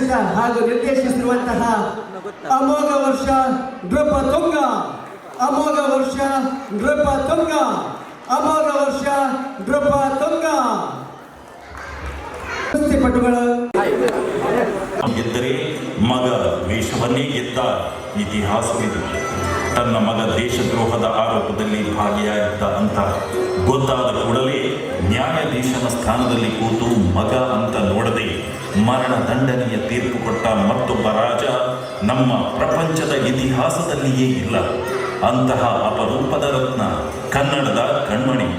ರಚಿತ ಹಾಗೂ ನಿರ್ದೇಶಿಸಿರುವಂತಹ ಅಮೋಘ ವರ್ಷ ನೃಪತುಂಗ, ಅಮೋಘ ವರ್ಷ ನೃಪತುಂಗ, ಅಮೋಘ ವರ್ಷ ನೃಪತುಂಗ. ಕುಸ್ತಿಪಟುಗಳು ಗೆದ್ದರೆ ಮಗ ವೇಷವನ್ನೇ ಗೆದ್ದ ಇತಿಹಾಸವಿದೆ. ತನ್ನ ಮಗ ದೇಶದ್ರೋಹದ ಆರೋಪದಲ್ಲಿ ಭಾಗಿಯಾಗಿದ್ದ ಅಂತ ಗೊತ್ತಾದ ಕೂಡಲೇ ನ್ಯಾಯಾಧೀಶನ ಸ್ಥಾನದಲ್ಲಿ ಕೂತು ಮಗ ಅಂತ ನೋಡದೆ ಮರಣ ದಂಡನೆಯ ತೀರ್ಪು ಕೊಟ್ಟ ಮತ್ತೊಬ್ಬ ರಾಜ ನಮ್ಮ ಪ್ರಪಂಚದ ಇತಿಹಾಸದಲ್ಲಿಯೇ ಇಲ್ಲ. ಅಂತಹ ಅಪರೂಪದ ರತ್ನ, ಕನ್ನಡದ ಕಣ್ಮಣಿ,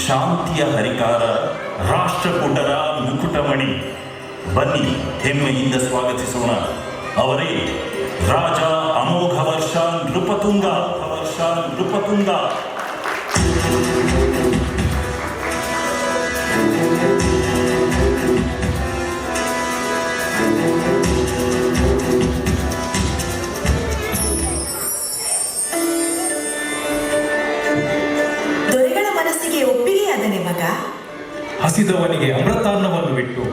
ಶಾಂತಿಯ ಹರಿಕಾರ, ರಾಷ್ಟ್ರಕೂಟರ ಮುಕುಟಮಣಿ. ಬನ್ನಿ ಹೆಮ್ಮೆಯಿಂದ ಸ್ವಾಗತಿಸೋಣ. ಅವರೇ ರಾಜ ಅಮೋಘ ವರ್ಷ ನೃಪತುಂಗ. ವರ್ಷ ನೃಪತುಂಗ. ದೊರೆಗಳ ಮನಸ್ಸಿಗೆ ಒಪ್ಪಿಗೆಯಾದನೆ ಮಗ. ಹಸಿದವನಿಗೆ ಅಮೃತಾನ್ನವನ್ನು ಬಿಟ್ಟು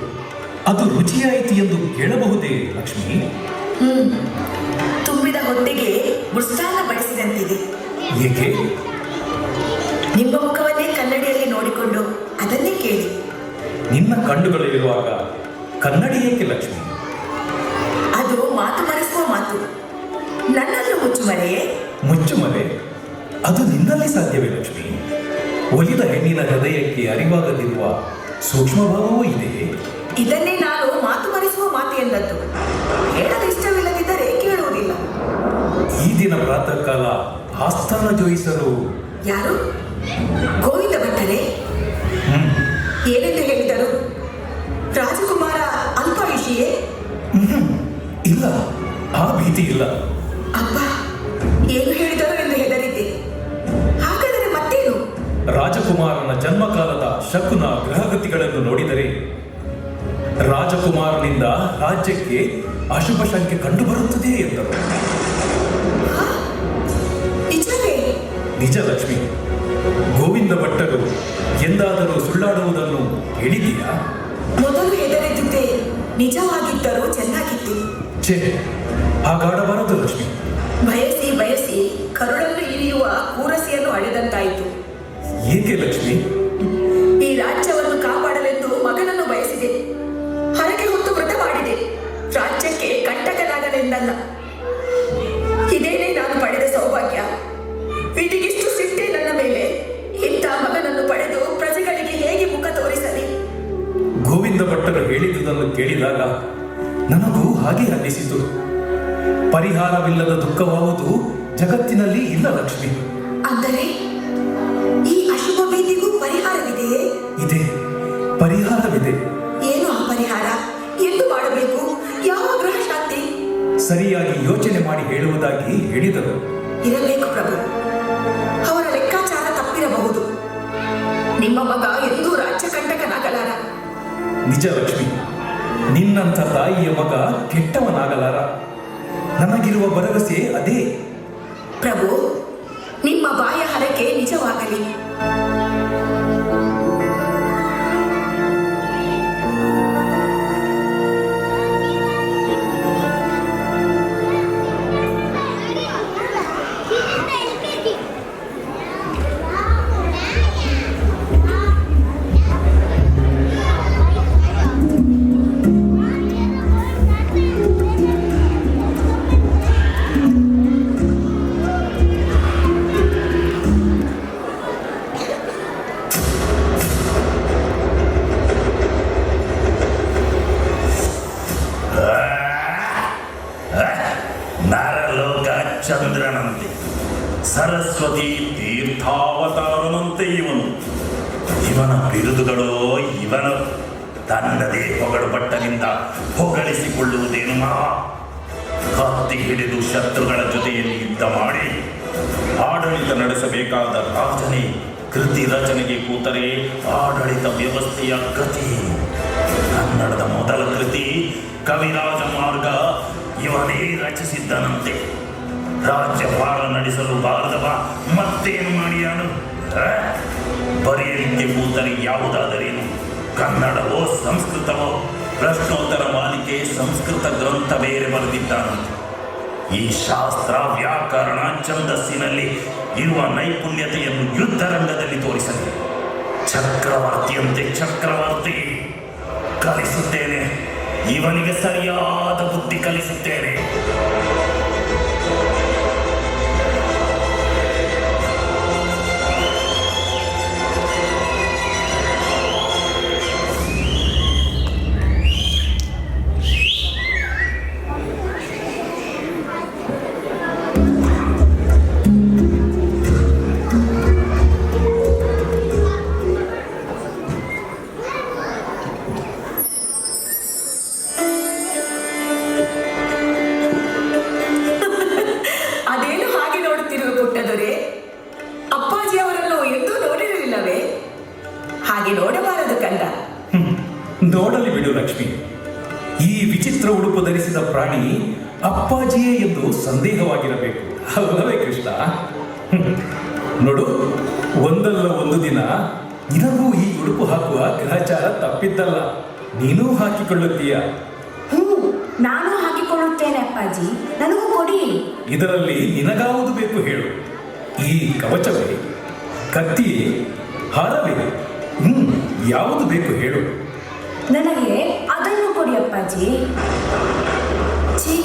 ಅದು ರುಚಿಯಾಯಿತು ಎಂದು ಕೇಳಬಹುದೇ ಲಕ್ಷ್ಮಿ? ತುಂಬಿದ ಹೊಟ್ಟೆಗೆ ಮೃಷ್ಟಾನ್ನ ಬಡಿಸಿದಂತಿದೆ. ಏಕೆ? ನಿಮ್ಮ ಮುಖವನ್ನೇ ಕನ್ನಡಿಯಲ್ಲಿ ನೋಡಿಕೊಂಡು ಅದನ್ನೇ ಕೇಳಿ. ನಿನ್ನ ಕಣ್ಣುಗಳಿರುವಾಗ ಕನ್ನಡಿ ಏಕೆ ಲಕ್ಷ್ಮಿ? ಅದು ಮಾತು ಮರೆಸುವ ಮಾತು. ನನ್ನನ್ನು ಮುಚ್ಚುಮರೆಯೇ? ಮುಚ್ಚುಮರೆ ಅದು ನಿನ್ನಲ್ಲಿ ಸಾಧ್ಯವೇ ಲಕ್ಷ್ಮಿ? ಒಲಿದ ಹೆಣ್ಣಿನ ಹೃದಯಕ್ಕೆ ಅರಿವಾಗದಿರುವ ಸೂಕ್ಷ್ಮಭಾವವೂ ಇದೆ. ಇದನ್ನೇ ನಾನು ಮಾತು ಮರೆಸುವ ಮಾತು ಎಂದದ್ದು. ಹೇಳಲು ಇಷ್ಟವಿಲ್ಲದಿದ್ದರೆ ಕೇಳುವುದಿಲ್ಲ. ಈ ದಿನ ಪ್ರಾತಃ ಕಾಲ ಆಸ್ಥಾನ ಜೋಯಿಸಲು ಯಾರು? ಗೋವಿಂದ ಭಟ್ಟರೇ? ಏನೆಂದು ಹೇಳಿದರು? ರಾಜಕುಮಾರ ಅಲ್ಪಾಯುಷಿಯೇ? ಇಲ್ಲ, ಆ ಭೀತಿ ಇಲ್ಲ. ಅಪ್ಪ, ಏನು ಹೇಳಿದರು ಎಂದು ಹೆದರಿದ್ದೆ. ಹಾಗಾದರೆ ಮತ್ತೇನು? ರಾಜಕುಮಾರನ ಜನ್ಮಕಾಲದ ಶಕುನ ಗ್ರಹಗತಿಗಳನ್ನು ನೋಡಿದರೆ ರಾಜಕುಮಾರನಿಂದ ರಾಜ್ಯಕ್ಕೆ ಅಶುಭ ಶಂಕೆ ಕಂಡುಬರುತ್ತದೆ ಎಂದರು. ನಿಜವೇ? ನಿಜ ಲಕ್ಷ್ಮಿ. ಗೋವಿಂದ ಭಟ್ಟರು ಎಂದಾದರೂ ಸುಳ್ಳಾಡುವುದನ್ನು ಹೇಳಿದೆಯಾ? ಮೊದಲು ಹೆದರಿದ್ದುದೇ ನಿಜವಾಗಿದ್ದರೂ ಚೆನ್ನಾಗಿತ್ತು. ಛೇ, ಹಾಗಾಡಬಾರದು ಲಕ್ಷ್ಮಿ. ಬಯಸಿ ಬಯಸಿ ಕರುಳನ್ನು ಇಳಿಯುವ ಕೂರಸಿಯನ್ನು ಅಳೆದಂತಾಯಿತು. ಏಕೆ ಲಕ್ಷ್ಮಿ? ಈ ರಾಜ್ಯವನ್ನು ಕಾಪಾಡಲೆಂದು ಮಗನನ್ನು ಬಯಸಿದೆ. ಹರಕೆ ಹೊತ್ತು ವ್ರತ ಮಾಡಿದೆ. ರಾಜ್ಯಕ್ಕೆ ಕಂಟಕನಾಗಲೆಂದಲ್ಲ. ಇದೇನೇ ನಾನು ಪಡೆದ ಸೌಭಾಗ್ಯ. ವಿಧಿಗಿಷ್ಟು ಸಿಟ್ಟೆ ನನ್ನ ಮೇಲೆ. ಇಂಥ ಮಗನನ್ನು ಪಡೆದು ಪ್ರಜೆಗಳಿಗೆ ಹೇಗೆ ಮುಖ ತೋರಿಸಲಿ? ಗೋವಿಂದ ಭಟ್ಟರು ಹೇಳಿದುದನ್ನು ಕೇಳಿದಾಗ ನನಗೂ ಹಾಗೆ ಅನ್ನಿಸಿತು. ಪರಿಹಾರವಿಲ್ಲದ ದುಃಖವಾವುದು ಜಗತ್ತಿನಲ್ಲಿ ಇಲ್ಲ ಲಕ್ಷ್ಮಿ. ಅಂದರೆ ಈ ಅಶುಭ ಭೀತಿಗೂ ಪರಿಹಾರವಿದೆಯೇ? ಇದೆ, ಪರಿಹಾರವಿದೆ. ಏನು ಆ ಪರಿಹಾರ? ಎಂದು ಮಾಡಬೇಕು? ಯಾವ ಗ್ರಹ ಶಾಂತಿ? ಸರಿಯಾಗಿ ಯೋಚನೆ ಮಾಡಿ ಹೇಳುವುದಾಗಿ ಹೇಳಿದರು. ಇರಬೇಕು ಪ್ರಭು. ಅವರ ಲೆಕ್ಕಾಚಾರ ತಪ್ಪಿರಬಹುದು. ನಿಮ್ಮ ಮಗ ಎಂದೂ ರಾಜ್ಯ ಕಂಟಕನಾಗಲಾರ. ನಿಜ ಲಕ್ಷ್ಮಿ. ನಿನ್ನಂಥ ತಾಯಿಯ ಮಗ ಕೆಟ್ಟವನಾಗಲಾರ. ನನಗಿರುವ ಭರವಸೆ ಅದೇ. ಪ್ರಭು, ನಿಮ್ಮ ಬಾಯ ಹರಕೆ ನಿಜವಾಗಲಿ. ಚಂದ್ರನಂತೆ, ಸರಸ್ವತಿ ತೀರ್ಥಾವತಾರನಂತೆ ಇವನ ಬಿರುದುಗಳೋ ಇವನ ತನ್ನದೇ ಹೊಗಳು ಭಟ್ಟನಿಂದ ಹೊಗಳಿಸಿಕೊಳ್ಳುವುದೇನು ಮಹಾ. ಕತ್ತಿ ಹಿಡಿದು ಶತ್ರುಗಳ ಜೊತೆಯಲ್ಲಿ ಯುದ್ಧ ಮಾಡಿ ಆಡಳಿತ ನಡೆಸಬೇಕಾದ ರಾಜನೇ ಕೃತಿ ರಚನೆಗೆ ಕೂತರೆ ಆಡಳಿತ ವ್ಯವಸ್ಥೆಯ ಗತಿ. ಕನ್ನಡದ ಮೊದಲ ಕೃತಿ ಕವಿರಾಜ ಮಾರ್ಗ ಇವನೇ ರಚಿಸಿದ್ದನಂತೆ. ರಾಜ್ಯಭಾರ ನಡೆಸಲು ಬಾರದವ ಮತ್ತೇನು ಮಾಡಿಯಾನು? ಬರೆಯಲಿಕ್ಕೆ ಕೂತರೆ ಯಾವುದಾದರೇನು? ಕನ್ನಡವೋ ಸಂಸ್ಕೃತವೋ ಪ್ರಶ್ನೋತ್ತರ ಮಾಲಿಕೆ ಸಂಸ್ಕೃತ ಗ್ರಂಥ ಬೇರೆ ಬರೆದಿದ್ದಾನಂತೆ. ಈ ಶಾಸ್ತ್ರ ವ್ಯಾಕರಣ ಛಂದಸ್ಸಿನಲ್ಲಿ ಇರುವ ನೈಪುಣ್ಯತೆಯನ್ನು ಯುದ್ಧರಂಗದಲ್ಲಿ ತೋರಿಸಲಿ. ಚಕ್ರವರ್ತಿಯಂತೆ ಚಕ್ರವರ್ತಿ ಕಲಿಸುತ್ತೇನೆ, ಇವನಿಗೆ ಸರಿಯಾದ ಬುದ್ಧಿ ಕಲಿಸುತ್ತೇನೆ. ಅದೇನು ಹಾಗೆ ನೋಡುತ್ತಿರುವ ಪುಟ್ಟದೊರೆ? ಅಪ್ಪಾಜಿ ಅವರನ್ನು ಎಂದೂ ನೋಡಿರಲಿಲ್ಲವೇ? ಹಾಗೆ ನೋಡಬಾರದು ಕಂದ. ನೋಡಲಿ ಬಿಡು ಲಕ್ಷ್ಮಿ. ಈ ವಿಚಿತ್ರ ಉಡುಪು ಧರಿಸಿದ ಪ್ರಾಣಿ ಅಪ್ಪಾಜಿಯೇ ಎಂದು ಸಂದೇಹವಾಗಿರಬೇಕು, ಅಲ್ಲವೇ ಕೃಷ್ಣ? ನೋಡು, ಒಂದಲ್ಲ ಒಂದು ದಿನ ನಿನಗೂ ಈ ಉಡುಪು ಹಾಕುವ ಗ್ರಹಚಾರ ತಪ್ಪಿದ್ದಲ್ಲ. ನೀನೂ ಹಾಕಿಕೊಳ್ಳುತ್ತೀಯ. ನಾನು ಹಾಕಿಕೊಳ್ಳುತ್ತೇನೆ ಅಪ್ಪಾಜಿ, ನನಗೂ ಕೊಡಿ. ಇದರಲ್ಲಿ ನಿನಗಾವುದು ಬೇಕು ಹೇಳು? ಈ ಕವಚವೇ, ಕತ್ತಿಯೇ, ಹಾರವೇ? ಯಾವುದು ಬೇಕು ಹೇಳು? ನನಗೆ ಅದನ್ನು ಕೊಡಿ ಅಪ್ಪಾಜಿ. ಛೀ,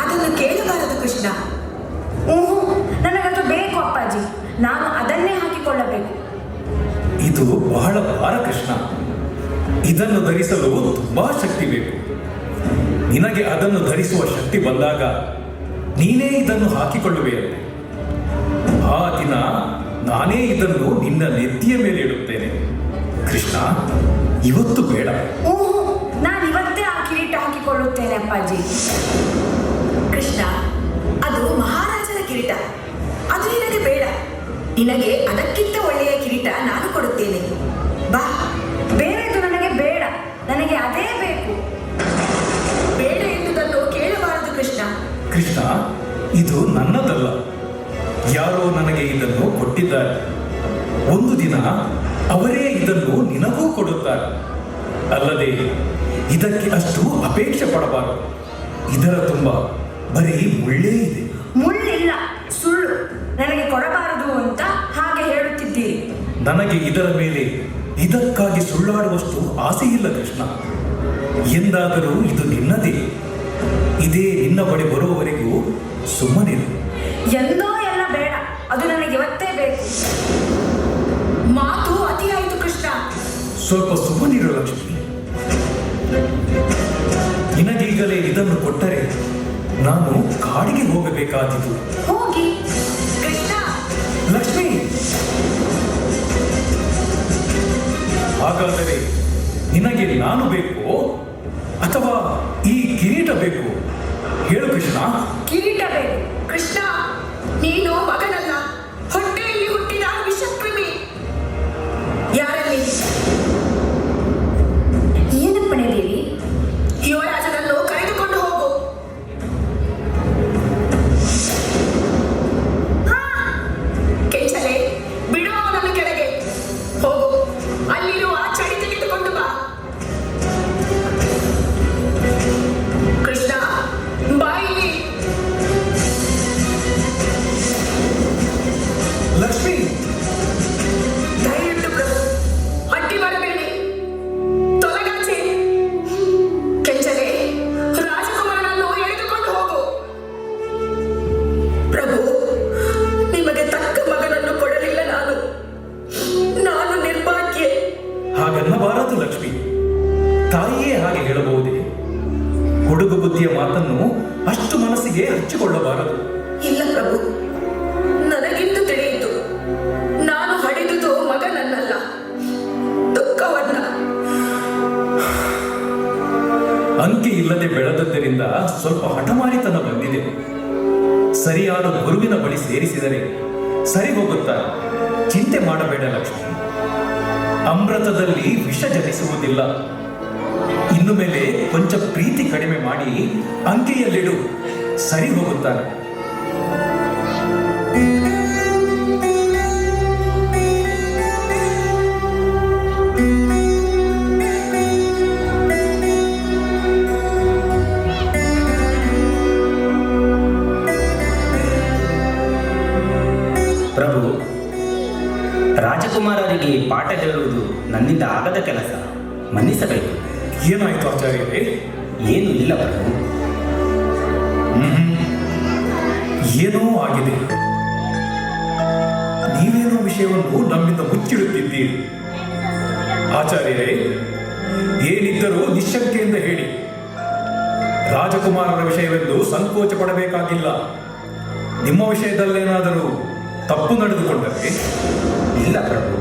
ಅದನ್ನು ಕೇಳಬಾರದು ಕೃಷ್ಣ. ನನಗದು ಬೇಕು ಅಪ್ಪಾಜಿ, ನಾನು ಅದನ್ನೇ ಹಾಕಿಕೊಳ್ಳಬೇಕು. ಇದು ಬಹಳ ಭಾರ ಕೃಷ್ಣ. ಇದನ್ನು ಧರಿಸಲು ತುಂಬಾ ಶಕ್ತಿ ಬೇಕು. ನಿನಗೆ ಅದನ್ನು ಧರಿಸುವ ಶಕ್ತಿ ಬಂದಾಗ ನೀನೇ ಇದನ್ನು ಹಾಕಿಕೊಳ್ಳುವೆಯಲ್ಲ. ಆ ದಿನ ನಾನೇ ಇದನ್ನು ನಿನ್ನ ನೆತ್ತಿಯ ಮೇಲೆ ಇಡುತ್ತೇನೆ ಕೃಷ್ಣ. ಇವತ್ತು ಬೇಡ. ನಾನು ಇವತ್ತೇ ಆ ಕಿರೀಟ ಹಾಕಿಕೊಳ್ಳುತ್ತೇನೆ ಅಪ್ಪಾಜಿ. ಕೃಷ್ಣ, ಅದು ಮಹಾರಾಜನ ಕಿರೀಟ, ಅದು ನಿನಗೆ ಬೇಡ. ನಿನಗೆ ಅದಕ್ಕಿಂತ ಒಳ್ಳೆಯ ಕಿರೀಟ ನಾನು ಕೊಡುತ್ತೇನೆ. ಬಾ. ಬೇರೆದು ನನಗೆ ಬೇಡ, ನನಗೆ ಅದೇ ಬೇಕು. ಬೇಡ ಎನ್ನುವುದನ್ನು ಕೇಳಬಾರದು ಕೃಷ್ಣ. ಕೃಷ್ಣ, ಇದು ನನ್ನದಲ್ಲ. ಯಾರೋ ನನಗೆ ಇದನ್ನು ಕೊಟ್ಟಿದ್ದಾರೆ. ಒಂದು ದಿನ ಅವರೇ ಇದನ್ನು ನಿನಗೂ ಕೊಡುತ್ತಾರೆ. ಅಲ್ಲದೆ ಇದಕ್ಕೆ ಅಷ್ಟು ಅಪೇಕ್ಷೆ ಪಡಬಾರದು. ಇದರ ತುಂಬ ಬರೀ ಮುಳ್ಳೇ ಇದೆ. ಮುಳ್ಳಿಲ್ಲ, ಸುಳ್ಳು. ನನಗೆ ಕೊಡಬಾರದು ಅಂತ ಹಾಗೆ ಹೇಳುತ್ತಿದ್ದೀರಿ. ನನಗೆ ಇದರ ಮೇಲೆ ಇದಕ್ಕಾಗಿ ಸುಳ್ಳಾಡುವಷ್ಟು ಆಸೆ ಇಲ್ಲ ಕೃಷ್ಣ. ಎಂದಾದರೂ ಇದು ನಿನ್ನದೇ. ಇದೇ ನಿನ್ನ ಬಳಿ ಬರುವವರೆಗೂ ಸುಮ್ಮನಿರು. ಎಂದೋ ಎಲ್ಲ ಬೇಡ, ಅದು ನನಗೆ ಇವತ್ತೇ ಬೇಕು. ಮಾತು ಅತಿಯಾಯಿತು ಕೃಷ್ಣ. ಸ್ವಲ್ಪ ಸುಮ್ಮನಿರು ಲಕ್ಷ್ಮಿ. ನಿನಗೀಗಲೇ ಇದನ್ನು ಕೊಟ್ಟರೆ ನಾನು ಕಾಡಿಗೆ ಹೋಗಬೇಕಾದೀತು. ಹೋಗಿ. ಕೃಷ್ಣ, ಲಕ್ಷ್ಮಿ, ಹಾಗಾದರೆ ನಿನಗೆ ನಾನು ಬೇಕೋ ಅಥವಾ ಈ ಕಿರೀಟ ಬೇಕು? ಹೇಳು ಕೃಷ್ಣ. ಕಿರೀಟ ಬೇಕು. ಕೃಷ್ಣ, ನೀನು ಮಗನಲ್ಲ, ಹೊಟ್ಟೆಯಲ್ಲಿ ಹುಟ್ಟಿದ ವಿಷಕ್ರಿಮಿ. ಯಾರಲ್ಲಿ? ಏನಪ್ಪಣೆ ದೇವಿ? ಯುವರಾಜನನ್ನು ಕರೆದುಕೊಂಡು ಹೋಗು. ಕೆಂಚಲೆ, ಬಿಡು ಅವನನ್ನು ಕೆಳಗೆ. ಹೋಗು, ಅಲ್ಲಿರುವ ಚಡಿ ತೆಗೆದುಕೊಂಡು ಬಾ. ಕೃಷ್ಣ, ಬಾ ಇಲ್ಲಿ. ಲಕ್ಷ್ಮಿ, ದಯವಿಟ್ಟು ಪ್ರಭು, ಅಡ್ಡಿ ಮಾಡಬೇಡಿ. ತೊಲಗಾಚೆ. ಕೆಂಚಲೆ, ರಾಜಕುಮಾರನನ್ನು ಎಳೆದುಕೊಂಡು ಹೋಗು. ಪ್ರಭು, ನಿಮಗೆ ತಕ್ಕ ಮಗನನ್ನು ಕೊಡಲಿಲ್ಲ ನಾನು. ನಾನು ನಿರ್ಭಾಗ್ಯೆ. ಹಾಗನ್ನಬಾರದು ಲಕ್ಷ್ಮಿ. ತಾಯಿಯೇ ಹಾಗೆ ಹೇಳಬಹುದೇ? ಹುಡುಗ ಬುದ್ಧಿಯ ಮಾತನ್ನು ಅಷ್ಟು ಮನಸ್ಸಿಗೆ ಹಚ್ಚಿಕೊಳ್ಳಬಾರದು. ಇಲ್ಲ ಪ್ರಭು, ನನಗಿಂದು ತಿಳಿಯಿತು. ನಾನು ಹಡಿದುದು ಮಗನನ್ನಲ್ಲ, ದುಃಖವನ್ನ. ಅಂಕೆ ಇಲ್ಲದೆ ಬೆಳೆದದ್ದರಿಂದ ಸ್ವಲ್ಪ ಹಠಮಾರಿತನ ಬಂದಿದೆ. ಸರಿಯಾದ ಗುರುವಿನ ಬಳಿ ಸೇರಿಸಿದರೆ ಸರಿ ಹೋಗುತ್ತಾರೆ. ಚಿಂತೆ ಮಾಡಬೇಡ ಲಕ್ಷ್ಮಿ. ಅಮೃತದಲ್ಲಿ ವಿಷ ಜನಿಸುವುದಿಲ್ಲ. ಇನ್ನು ಮೇಲೆ ಕೊಂಚ ಪ್ರೀತಿ ಕಡಿಮೆ ಮಾಡಿ ಅಂಕೆಯಲ್ಲಿಡು, ಸರಿ ಹೋಗುತ್ತಾರೆ. ರಾಜಕುಮಾರರಿಗೆ ಪಾಠ ಹೇಳುವುದು ನನ್ನಿಂದ ಆಗದ ಕೆಲಸ, ಮನ್ನಿಸಬೇಕು. ಏನಾಯ್ತು ಆಚಾರ್ಯರೇ? ಏನೂ ಇಲ್ಲ ಪ್ರಭು. ಏನೋ ಆಗಿದೆ. ನೀವೇನೋ ವಿಷಯವನ್ನು ನಮ್ಮಿಂದ ಮುಚ್ಚಿಡುತ್ತಿದ್ದೀರಿ. ಆಚಾರ್ಯರೇ, ಏನಿದ್ದರೂ ನಿಶ್ಶಂಕೆಯಿಂದ ಹೇಳಿ. ರಾಜಕುಮಾರರ ವಿಷಯವೆಂದು ಸಂಕೋಚ ಪಡಬೇಕಾಗಿಲ್ಲ. ನಿಮ್ಮ ವಿಷಯದಲ್ಲೇನಾದರೂ ತಪ್ಪು ನಡೆದುಕೊಂಡರೆ? ಇಲ್ಲ ಪ್ರಭು,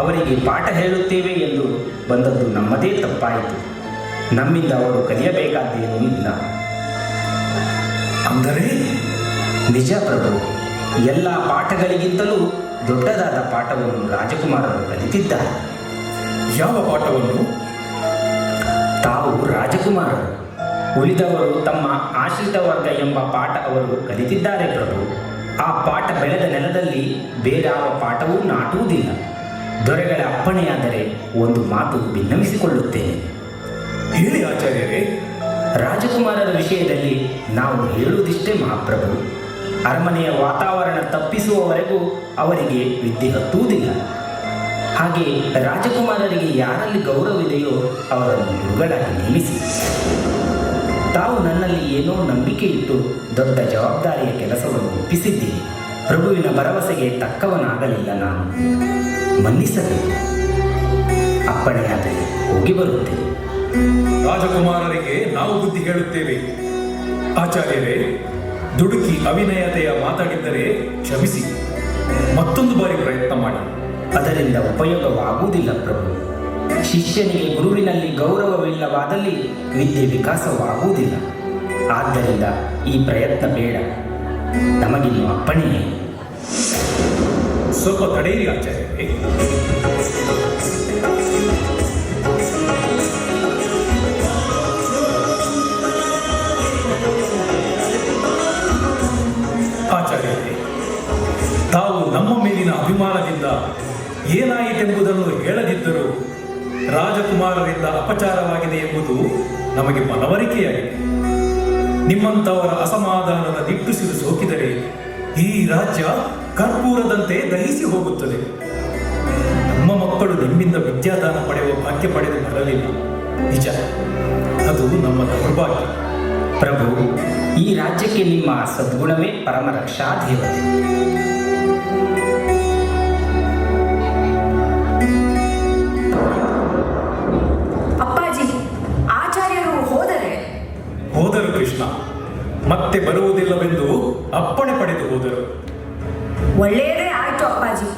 ಅವರಿಗೆ ಪಾಠ ಹೇಳುತ್ತೇವೆ ಎಂದು ಬಂದದ್ದು ನಮ್ಮದೇ ತಪ್ಪಾಯಿತು. ನಮ್ಮಿಂದ ಅವರು ಕಲಿಯಬೇಕಾದ್ದೇನೂ ಇಲ್ಲ. ಅಂದರೆ? ನಿಜ ಪ್ರಭು, ಎಲ್ಲ ಪಾಠಗಳಿಗಿಂತಲೂ ದೊಡ್ಡದಾದ ಪಾಠವನ್ನು ರಾಜಕುಮಾರರು ಕಲಿತಿದ್ದಾರೆ. ಯಾವ ಪಾಠವನ್ನು? ತಾವು ರಾಜಕುಮಾರರು, ಉಳಿದವರು ತಮ್ಮ ಆಶ್ರಿತ ವರ್ಗ ಎಂಬ ಪಾಠ ಅವರು ಕಲಿತಿದ್ದಾರೆ ಪ್ರಭು. ಆ ಪಾಠ ಬೆಳೆದ ನೆಲದಲ್ಲಿ ಬೇರಾವ ಪಾಠವೂ ನಾಟುವುದಿಲ್ಲ. ದೊರೆಗಳ ಅಪ್ಪಣೆಯಾದರೆ ಒಂದು ಮಾತು ಭಿನ್ನವಿಸಿಕೊಳ್ಳುತ್ತೇನೆ. ಹೇಳಿ ಆಚಾರ್ಯರೇ. ರಾಜಕುಮಾರರ ವಿಷಯದಲ್ಲಿ ನಾವು ಹೇಳುವುದಿಷ್ಟೇ ಮಹಾಪ್ರಭು. ಅರಮನೆಯ ವಾತಾವರಣ ತಪ್ಪಿಸುವವರೆಗೂ ಅವರಿಗೆ ವಿದ್ಯೆ ಹತ್ತುವುದಿಲ್ಲ. ಹಾಗೆ ರಾಜಕುಮಾರರಿಗೆ ಯಾರಲ್ಲಿ ಗೌರವವಿದೆಯೋ ಅವರನ್ನು ಗುರುಗಳಾಗಿ ನೇಮಿಸಿ. ತಾವು ನನ್ನಲ್ಲಿ ಏನೋ ನಂಬಿಕೆ ಇಟ್ಟು ದೊಡ್ಡ ಜವಾಬ್ದಾರಿಯ ಕೆಲಸವನ್ನು ಒಪ್ಪಿಸಿದ್ದೀನಿ. ಪ್ರಭುವಿನ ಭರವಸೆಗೆ ತಕ್ಕವನಾಗಲಿಲ್ಲ ನಾನು. ಮನ್ನಿಸಬೇಕು. ಅಪ್ಪಣೆಯಾದರೆ ಹೋಗಿ ಬರುತ್ತೇನೆ. ರಾಜಕುಮಾರರಿಗೆ ನಾವು ಬುದ್ಧಿ ಹೇಳುತ್ತೇವೆ. ಆಚಾರ್ಯರೇ, ದುಡುಕಿ ಅವಿನಯತೆಯ ಮಾತಾಡಿದ್ದರೆ ಕ್ಷಮಿಸಿ. ಮತ್ತೊಂದು ಬಾರಿ ಪ್ರಯತ್ನ ಮಾಡಿ. ಅದರಿಂದ ಉಪಯೋಗವಾಗುವುದಿಲ್ಲ ಪ್ರಭು. ಶಿಷ್ಯನಿಗೆ ಗುರುವಿನಲ್ಲಿ ಗೌರವವಿಲ್ಲವಾದಲ್ಲಿ ವಿದ್ಯೆ ವಿಕಾಸವಾಗುವುದಿಲ್ಲ. ಆದ್ದರಿಂದ ಈ ಪ್ರಯತ್ನ ಬೇಡ. ನಮಗಿನ್ನು ಅಪ್ಪಣೆಯೇ. ಸ್ವಲ್ಪ ತಡೆಯಿರಿ ಆಚಾರ್ಯರೇ. ಆಚಾರ್ಯರೇ, ತಾವು ನಮ್ಮ ಮೇಲಿನ ಅಭಿಮಾನದಿಂದ ಏನಾಯಿತೆಂಬುದನ್ನು ಹೇಳದಿದ್ದರೂ ರಾಜಕುಮಾರರಿಂದ ಅಪಚಾರವಾಗಿದೆ ಎಂಬುದು ನಮಗೆ ಮನವರಿಕೆಯಾಗಿದೆ. ನಿಮ್ಮಂಥವರ ಅಸಮಾಧಾನದ ನಿಟ್ಟುಸಿರು ಸೋಕಿದರೆ ಈ ರಾಜ್ಯ ಕರ್ಪೂರದಂತೆ ದಹಿಸಿ ಹೋಗುತ್ತದೆ. ನಮ್ಮ ಮಕ್ಕಳು ನಿಮ್ಮಿಂದ ವಿದ್ಯಾದಾನ ಪಡೆಯುವ ಭಾಗ್ಯ ಪಡೆದು ಬರಲಿಲ್ಲ. ನಿಜ, ಅದು ನಮ್ಮ ದೌರ್ಭಾಗ್ಯ. ಪ್ರಭು, ಈ ರಾಜ್ಯಕ್ಕೆ ನಿಮ್ಮ ಸದ್ಗುಣವೇ ಪರಮ ರಕ್ಷಾ ದೇವತೆ. ಅಪ್ಪಾಜಿ, ಆಚಾರ್ಯರು ಹೋದರೆ? ಹೋದರು ಕೃಷ್ಣ. ಮತ್ತೆ ಬರುವುದಿಲ್ಲವೆಂದು ಅಪ್ಪಣೆ ಪಡೆದು ಹೋದರು. ಒಳ್ಳೆಯದೇ ಆಯ್ತು ಅಪ್ಪಾಜಿ.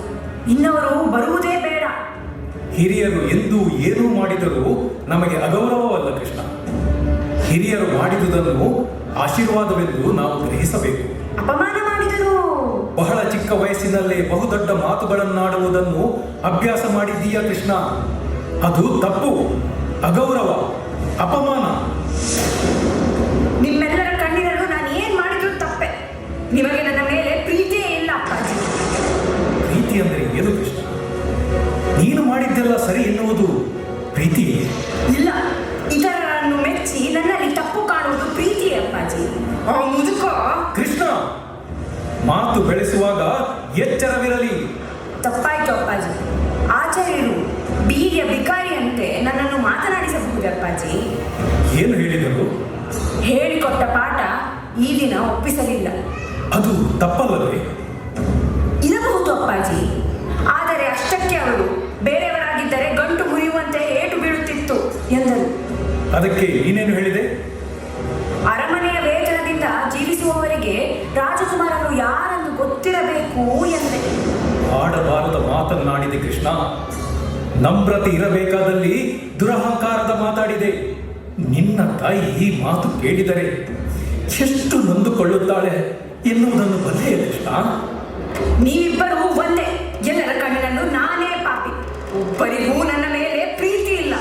ಇನ್ನವರು ಬರುವುದೇ ಬೇಡ. ಹಿರಿಯರು ಎಂದೂ ಏನೂ ಮಾಡಿದರೂ ನಮಗೆ ಅಗೌರವವಲ್ಲ ಕೃಷ್ಣ. ಹಿರಿಯರು ಮಾಡಿದುದನ್ನು ಆಶೀರ್ವಾದವೆಂದು ನಾವು ಗ್ರಹಿಸಬೇಕು. ಅಪಮಾನ ಮಾಡಿದರು. ಬಹಳ ಚಿಕ್ಕ ವಯಸ್ಸಿನಲ್ಲೇ ಬಹುದೊಡ್ಡ ಮಾತುಗಳನ್ನಾಡುವುದನ್ನು ಅಭ್ಯಾಸ ಮಾಡಿದ್ದೀಯ ಕೃಷ್ಣ. ಅದು ತಪ್ಪು, ಅಗೌರವ, ಅಪಮಾನ. ನಿಮ್ಮೆಲ್ಲರ ಕಣ್ಣಿನಲ್ಲೂ ನಾನು ಏನ್ ಮಾಡಿದ್ರು ತಪ್ಪೆ. ನಿಮಗೆ ನನ್ನ ಮೇಲೆ ಪ್ರೀತಿಯೇ ಇಲ್ಲ ಅಪ್ಪಾಜಿ. ಪ್ರೀತಿ ಅಂದರೆ ಏನು ಕೃಷ್ಣ? ನೀನು ಮಾಡಿದ್ದೆಲ್ಲ ಸರಿ ಎನ್ನುವುದು ಪ್ರೀತಿಯೇ? ಇಲ್ಲ, ಇತರರನ್ನು ಮೆಚ್ಚಿ ನನ್ನಲ್ಲಿ ತಪ್ಪು ಕಾಣುವುದು ಪ್ರೀತಿಯೇ ಅಪ್ಪಾಜಿ. ಆ ಮುದುಕ. ಕೃಷ್ಣ, ಮಾತು ಬೆಳೆಸುವಾಗ ಎಚ್ಚರವಿರಲಿ. ತಪ್ಪಾಯ್ತು ಅಪ್ಪಾಜಿ. ಆಚಾರ್ಯರು ಬೀದಿಯ ಬಿಕಾರಿಯಂತೆ ನನ್ನನ್ನು ಮಾತನಾಡಿಸಬಹುದು ಅಪ್ಪಾಜಿ. ಏನು ಹೇಳಿದರು? ಹೇಳಿಕೊಟ್ಟ ಪಾಠ ಈ ದಿನ ಒಪ್ಪಿಸಲಿಲ್ಲ. ಅದು ತಪ್ಪಲ್ಲವೇ? ಇರಬಹುದು ಅಪ್ಪಾಜಿ. ಆದರೆ ಅಷ್ಟಕ್ಕೆ ಅವರು ಬೇರೆಯವರಾಗಿದ್ದರೆ ಗಂಟು ಮುರಿಯುವಂತೆ ಏಟು ಬೀಳುತ್ತಿತ್ತು ಎಂದರು. ಅದಕ್ಕೆ ನೀನೇನು ಹೇಳಿದೆ? ಅರಮನೆಯ ವೇತನದಿಂದ ಜೀವಿಸುವವರಿಗೆ ರಾಜಕುಮಾರರು ಯಾರನ್ನು ಗೊತ್ತಿರಬೇಕು ಎಂದೆ. ಆಡಬಾರದ ಮಾತನ್ನಾಡಿದೆ ಕೃಷ್ಣ. ನಮ್ರತೆ ಇರಬೇಕಾದಲ್ಲಿ ದುರಹಂಕಾರದ ಮಾತಾಡಿದೆ. ನಿನ್ನ ತಾಯಿ ಈ ಮಾತು ಕೇಳಿದರೆ ಎಷ್ಟು ನೊಂದುಕೊಳ್ಳುತ್ತಾಳೆ ಎನ್ನುವುದನ್ನು ಬಲ್ಲೆಯ ಕೃಷ್ಣ. ನೀವಿಬ್ಬರೂ ಒಂದೇ. ಎಲ್ಲರ ಕಣ್ಣಿನಲ್ಲೂ ನಾನೇ ಪಾಪಿ. ಒಬ್ಬರಿಗೂ ನನ್ನ ಮೇಲೆ ಪ್ರೀತಿ ಇಲ್ಲ.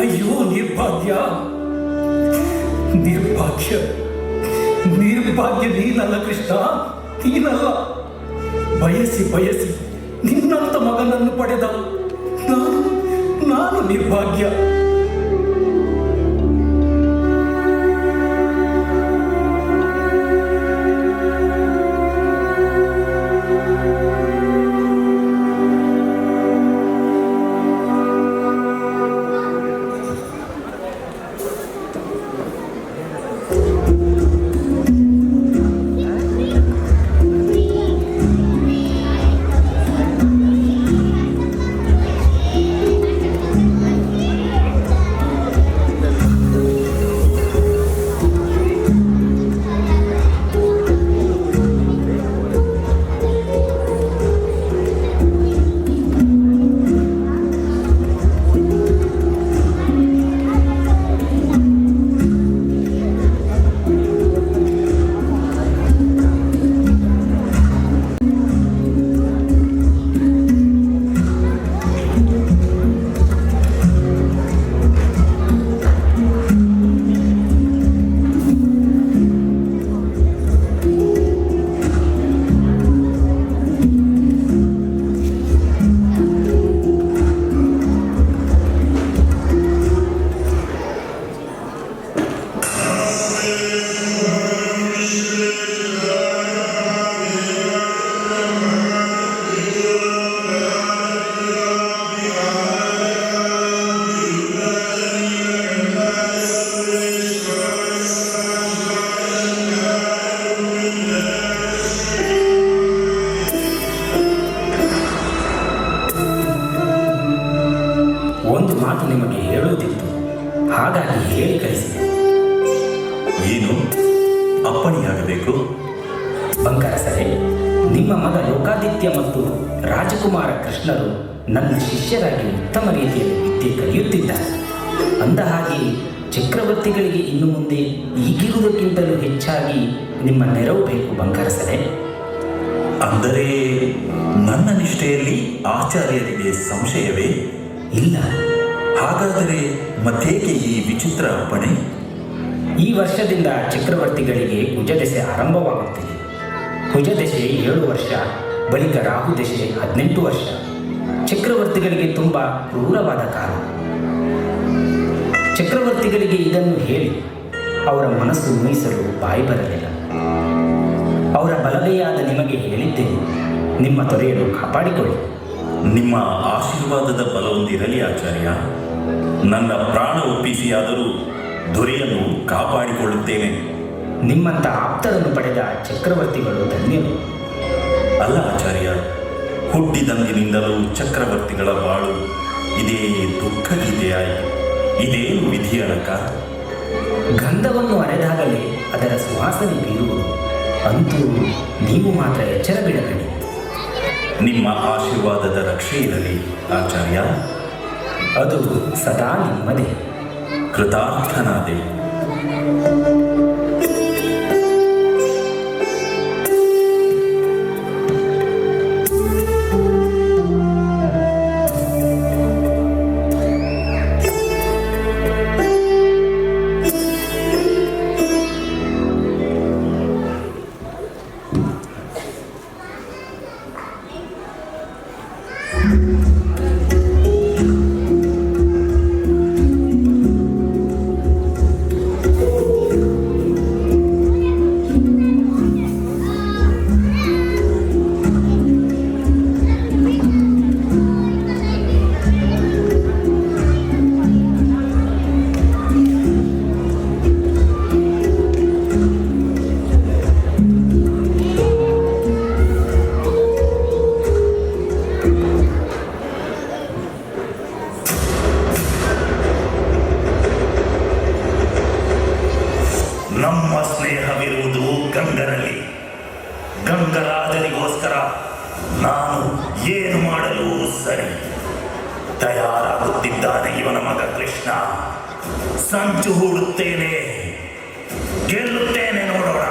ಅಯ್ಯೋ ನಿರ್ಭಾಗ್ಯ, ನಿರ್ಭಾಗ್ಯ, ನಿರ್ಭಾಗ್ಯ ನೀನಲ್ಲ ಕೃಷ್ಣ, ನೀನಲ್ಲ. ಬಯಸಿ ಬಯಸಿ ನಿನ್ನಂತ ಮಗನನ್ನು ಪಡೆದ ನಾನು ನಿರ್ಭಾಗ್ಯ. ನಿಮಗೆ ಹೇಳುವುದಿತ್ತು, ಹಾಗಾಗಿ ಹೇಳಿ ಕಳಿಸಿದೆ. ಏನು ಅಪ್ಪಣೆಯಾಗಬೇಕು? ಬಂಕರಸರೇ, ನಿಮ್ಮ ಮಗ ಲೋಕಾದಿತ್ಯ ಮತ್ತು ರಾಜಕುಮಾರ ಕೃಷ್ಣರು ನನ್ನ ಶಿಷ್ಯರಾಗಿ ಉತ್ತಮ ರೀತಿಯಲ್ಲಿ ವಿದ್ಯೆ ಕಲಿಯುತ್ತಿದ್ದಾರೆ. ಅಂದ ಹಾಗೆ ಚಕ್ರವರ್ತಿಗಳಿಗೆ ಇನ್ನು ಮುಂದೆ ಈಗಿರುವುದಕ್ಕಿಂತಲೂ ಹೆಚ್ಚಾಗಿ ನಿಮ್ಮ ನೆರವು ಬೇಕು ಬಂಕರಸರೇ. ಅಂದರೆ ನನ್ನ ನಿಷ್ಠೆಯಲ್ಲಿ ಆಚಾರ್ಯರಿಗೆ ಸಂಶಯವೇ? ಇಲ್ಲ. ಹಾಗಾದರೆ ಮತ್ತೇಕೆ ಈ ವಿಚಿತ್ರ ಅಪ್ಪಣೆ? ಈ ವರ್ಷದಿಂದ ಚಕ್ರವರ್ತಿಗಳಿಗೆ ಕುಜದಶೆ ಆರಂಭವಾಗುತ್ತಿದೆ. ಕುಜದಶೆ 7 ವರ್ಷ, ಬಳಿಕ ರಾಹುದಶೆ 18 ವರ್ಷ. ಚಕ್ರವರ್ತಿಗಳಿಗೆ ತುಂಬ ಕ್ರೂರವಾದ ಕಾಲ. ಚಕ್ರವರ್ತಿಗಳಿಗೆ ಇದನ್ನು ಹೇಳಿ ಅವರ ಮನಸ್ಸು ನೋಯಿಸಲು ಬಾಯಿ ಬರಲಿಲ್ಲ. ಅವರ ಬಲಗೈಯಾದ ನಿಮಗೆ ಹೇಳಿದ್ದೇನೆ, ನಿಮ್ಮ ತೊರೆಯನ್ನು ಕಾಪಾಡಿಕೊಳ್ಳಿ. ನಿಮ್ಮ ಆಶೀರ್ವಾದದ ಬಲವೊಂದಿರಲಿ ಆಚಾರ್ಯ. ನನ್ನ ಪ್ರಾಣ ಒಪ್ಪಿಸಿಯಾದರೂ ದೊರೆಯನ್ನು ಕಾಪಾಡಿಕೊಳ್ಳುತ್ತೇನೆ. ನಿಮ್ಮಂಥ ಆಪ್ತರನ್ನು ಪಡೆದ ಚಕ್ರವರ್ತಿಗಳು ಧನ್ಯರು. ಅಲ್ಲ ಆಚಾರ್ಯ, ಹುಟ್ಟಿದಂದಿನಿಂದಲೂ ಚಕ್ರವರ್ತಿಗಳ ಬಾಳು ಇದೇ ದುಃಖ ಗೀತೆಯಾಯಿತು. ಇದೇನು ವಿಧಿಯಳಕ? ಗಂಧವನ್ನು ಅರೆದಾಗಲೇ ಅದರ ಸುವಾಸನೆ ಬೀರುವುದು. ಅಂತೂ ನೀವು ಮಾತ್ರ ಎಚ್ಚರ ಬಿಡಬೇಡಿ. ನಿಮ್ಮ ಆಶೀರ್ವಾದದ ರಕ್ಷೆ ಇರಲಿ ಆಚಾರ್ಯ. ಅದು ಸದಾ ನಿಮ್ಮದೇ. ಕೃತಾರ್ಥನಾದೆ. ನಮ್ಮ ಸ್ನೇಹವಿರುವುದು ಗಂಗರಲ್ಲಿ. ಗಂಗರಾಜರಿಗೋಸ್ಕರ ನಾನು ಏನು ಮಾಡಲು ಸರಿ. ತಯಾರಾಗುತ್ತಿದ್ದಾನೆ ಇವನ ಮಗ ಕೃಷ್ಣ. ಸಂಚು ಹೂಡುತ್ತೇನೆ, ಗೆಲ್ಲುತ್ತೇನೆ, ನೋಡೋಣ.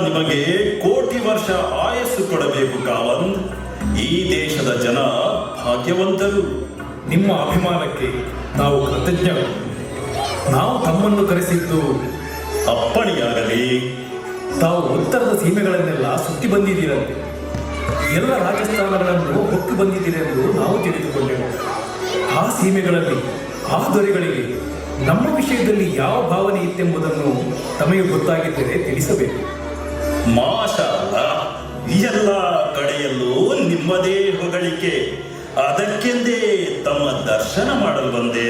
ನಿಮಗೆ ಕೋಟಿ ವರ್ಷ ಆಯಸ್ಸು ಕೊಡಬೇಕು ಕಾವಂತ್. ಈ ದೇಶದ ಜನ ಭಾಗ್ಯವಂತರು. ನಿಮ್ಮ ಅಭಿಮಾನಕ್ಕೆ ನಾವು ಕೃತಜ್ಞರು. ನಾವು ತಮ್ಮನ್ನು ಕರೆಸಿದ್ದು ಅಪ್ಪಣೆಯಾಗಲಿ. ತಾವು ಉತ್ತರದ ಸೀಮೆಗಳನ್ನೆಲ್ಲ ಸುತ್ತಿ ಬಂದಿದ್ದೀರಂತೆ. ಎಲ್ಲ ರಾಜಸ್ಥಾನಗಳನ್ನು ಹೊಕ್ಕು ಬಂದಿದ್ದೀರಿ ಎಂದು ನಾವು ತಿಳಿದುಕೊಂಡೆವು. ಆ ಸೀಮೆಗಳಲ್ಲಿ ಆ ದೊರೆಗಳಿಗೆ ನಮ್ಮ ವಿಷಯದಲ್ಲಿ ಯಾವ ಭಾವನೆ ಇತ್ತೆಂಬುದನ್ನು ತಮಗೆ ಗೊತ್ತಾಗಿದ್ದರೆ ತಿಳಿಸಬೇಕು. ಮಾಷಾ ಅಲ್ಲಾಹ್, ಎಲ್ಲ ಕಡೆಯಲ್ಲೂ ನಿಮ್ಮದೇ ಹೊಗಳಿಕೆ. ಅದಕ್ಕೆಂದೇ ತಮ್ಮ ದರ್ಶನ ಮಾಡಲು ಬಂದೆ.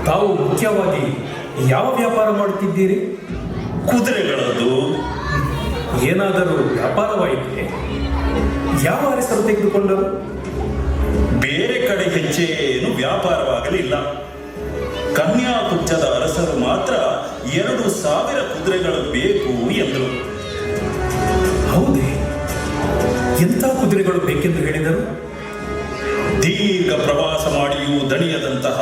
ತಾವು ಮುಖ್ಯವಾಗಿ ಯಾವ ವ್ಯಾಪಾರ ಮಾಡುತ್ತಿದ್ದೀರಿ? ಕುದುರೆಗಳದ್ದು. ಏನಾದರೂ ವ್ಯಾಪಾರವಾಯಿತೆ? ಯಾವ ಹೆಸರು ತೆಗೆದುಕೊಂಡರು? ಬೇರೆ ಕಡೆ ಹೆಚ್ಚೇನು ವ್ಯಾಪಾರವಾಗಲಿಲ್ಲ. ಕನ್ಯಾಕುಬ್ಜದ ಅರಸರು ಮಾತ್ರ 2,000 ಕುದುರೆಗಳು ಬೇಕು ಎಂದರು. ಹೌದೇ? ಎಂಥ ಕುದುರೆಗಳು ಬೇಕೆಂದು ಹೇಳಿದರು? ದೀರ್ಘ ಪ್ರವಾಸ ಮಾಡಿಯೂ ದಣಿಯದಂತಹ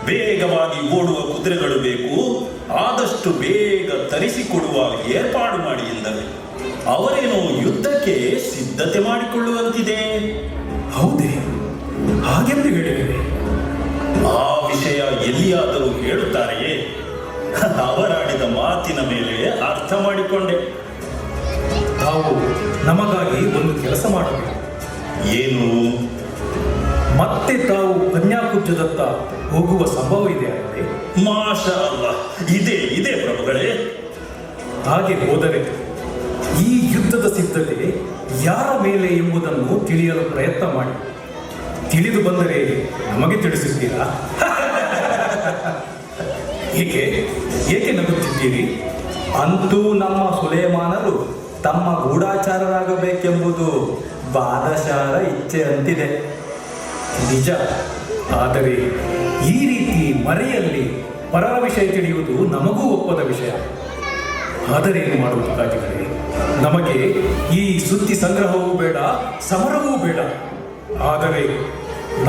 ವೇಗವಾಗಿ ಓಡುವ ಕುದುರೆಗಳು ಬೇಕು. ಆದಷ್ಟು ಬೇಗ ತರಿಸಿಕೊಡುವ ಏರ್ಪಾಡು ಮಾಡಿ ಎಂದರು. ಅವರೇನೋ ಯುದ್ಧಕ್ಕೆ ಸಿದ್ಧತೆ ಮಾಡಿಕೊಳ್ಳುವಂತಿದೆ. ಹೌದೇ? ಹಾಗೆಂದು ಹೇಳಿದರೆ ಆ ವಿಷಯ ಎಲ್ಲಿಯಾದರೂ ಹೇಳುತ್ತಾರೆಯೇ? ಅವರಾಡಿದ ಮಾತಿನ ಮೇಲೆ ಅರ್ಥ ಮಾಡಿಕೊಂಡೆ. ತಾವು ನಮಗಾಗಿ ಒಂದು ಕೆಲಸ ಮಾಡಬೇಕು. ಏನು? ಮತ್ತೆ ತಾವು ಕನ್ಯಾಕುಬ್ಜದತ್ತ ಹೋಗುವ ಸಂಭವ ಇದೆ ಅಲ್ಲದೆ? ಮಾಷಾ ಅಲ್ಲಾಹ್, ಇದೆ ಪ್ರಭುಗಳೇ. ಹಾಗೆ ಹೋದರೆ ಈ ಯುದ್ಧದ ಸಿದ್ಧತೆ ಯಾರ ಮೇಲೆ ಎಂಬುದನ್ನು ತಿಳಿಯಲು ಪ್ರಯತ್ನ ಮಾಡಿ. ತಿಳಿದು ಬಂದರೆ ನಮಗೆ ತಿಳಿಸುತ್ತೀರಾ? ಏಕೆ ನಗುತ್ತಿದ್ದೀರಿ? ಅಂತೂ ನಮ್ಮ ಸುಲೇಮಾನರು ತಮ್ಮ ಗೂಢಾಚಾರರಾಗಬೇಕೆಂಬುದು ಬಾದಶಾಹರ ಇಚ್ಛೆ ಅಂತಿದೆ. ನಿಜ. ಆದರೆ ಈ ರೀತಿ ಮರೆಯಲ್ಲಿ ಪರರ ವಿಷಯ ತಿಳಿಯುವುದು ನಮಗೂ ಒಪ್ಪದ ವಿಷಯ. ಆದರೆ ಏನು ಮಾಡುವುದು ಕಾಜಿಗಳೇ? ನಮಗೆ ಈ ಸುದ್ದಿ ಸಂಗ್ರಹವೂ ಬೇಡ, ಸಮರವೂ ಬೇಡ. ಆದರೆ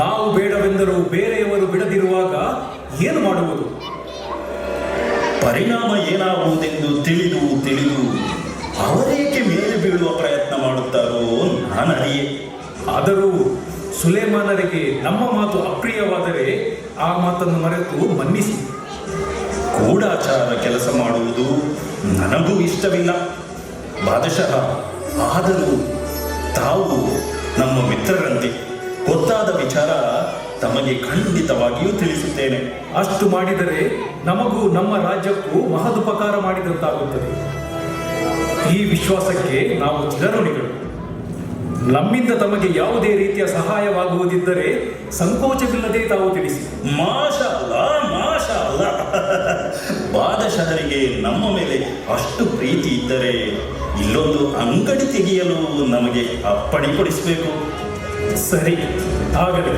ನಾವು ಬೇಡವೆಂದರೂ ಬೇರೆಯವರು ಬಿಡದಿರುವಾಗ ಏನು ಮಾಡುವುದು? ಪರಿಣಾಮ ಏನಾಗುವುದೆಂದು ತಿಳಿದು ಅವರೇಕೆ ಮೇಲೆ ಬೀಳುವ ಪ್ರಯತ್ನ ಮಾಡುತ್ತಾರೋ ನಾನರಿಯೆ. ಆದರೂ ಸುಲೇಮಾನರಿಗೆ ನಮ್ಮ ಮಾತು ಅಪ್ರಿಯವಾದರೆ ಆ ಮಾತನ್ನು ಮರೆತು ಮನ್ನಿಸಿ. ಗೂಢಾಚಾರ ಕೆಲಸ ಮಾಡುವುದು ನನಗೂ ಇಷ್ಟವಿಲ್ಲ ಬಾದಶಃ. ಆದರೂ ತಾವು ನಮ್ಮ ಮಿತ್ರರಂತೆ. ಗೊತ್ತಾದ ವಿಚಾರ ತಮಗೆ ಖಂಡಿತವಾಗಿಯೂ ತಿಳಿಸುತ್ತೇನೆ. ಅಷ್ಟು ಮಾಡಿದರೆ ನಮಗೂ ನಮ್ಮ ರಾಜ್ಯಕ್ಕೂ ಮಹದುಪಕಾರ ಮಾಡಿದಂತಾಗುತ್ತದೆ. ಈ ವಿಶ್ವಾಸಕ್ಕೆ ನಾವು ಚಿರಋಣಿಗಳು. ನಮ್ಮಿಂದ ತಮಗೆ ಯಾವುದೇ ರೀತಿಯ ಸಹಾಯವಾಗುವುದಿದ್ದರೆ ಸಂಕೋಚವಿಲ್ಲದೆ ತಾವು ತಿಳಿಸಿ. ಮಾಷಾ ಅಲ್ಲಾಹ್. ಬಾದಶಹರಿಗೆ ನಮ್ಮ ಮೇಲೆ ಅಷ್ಟು ಪ್ರೀತಿ ಇದ್ದರೆ ಇಲ್ಲೊಂದು ಅಂಗಡಿ ತೆಗೆಯಲು ನಮಗೆ ಅಪ್ಪಣೆಪಡಿಸಬೇಕು. ಸರಿ, ಆಗಲಿ.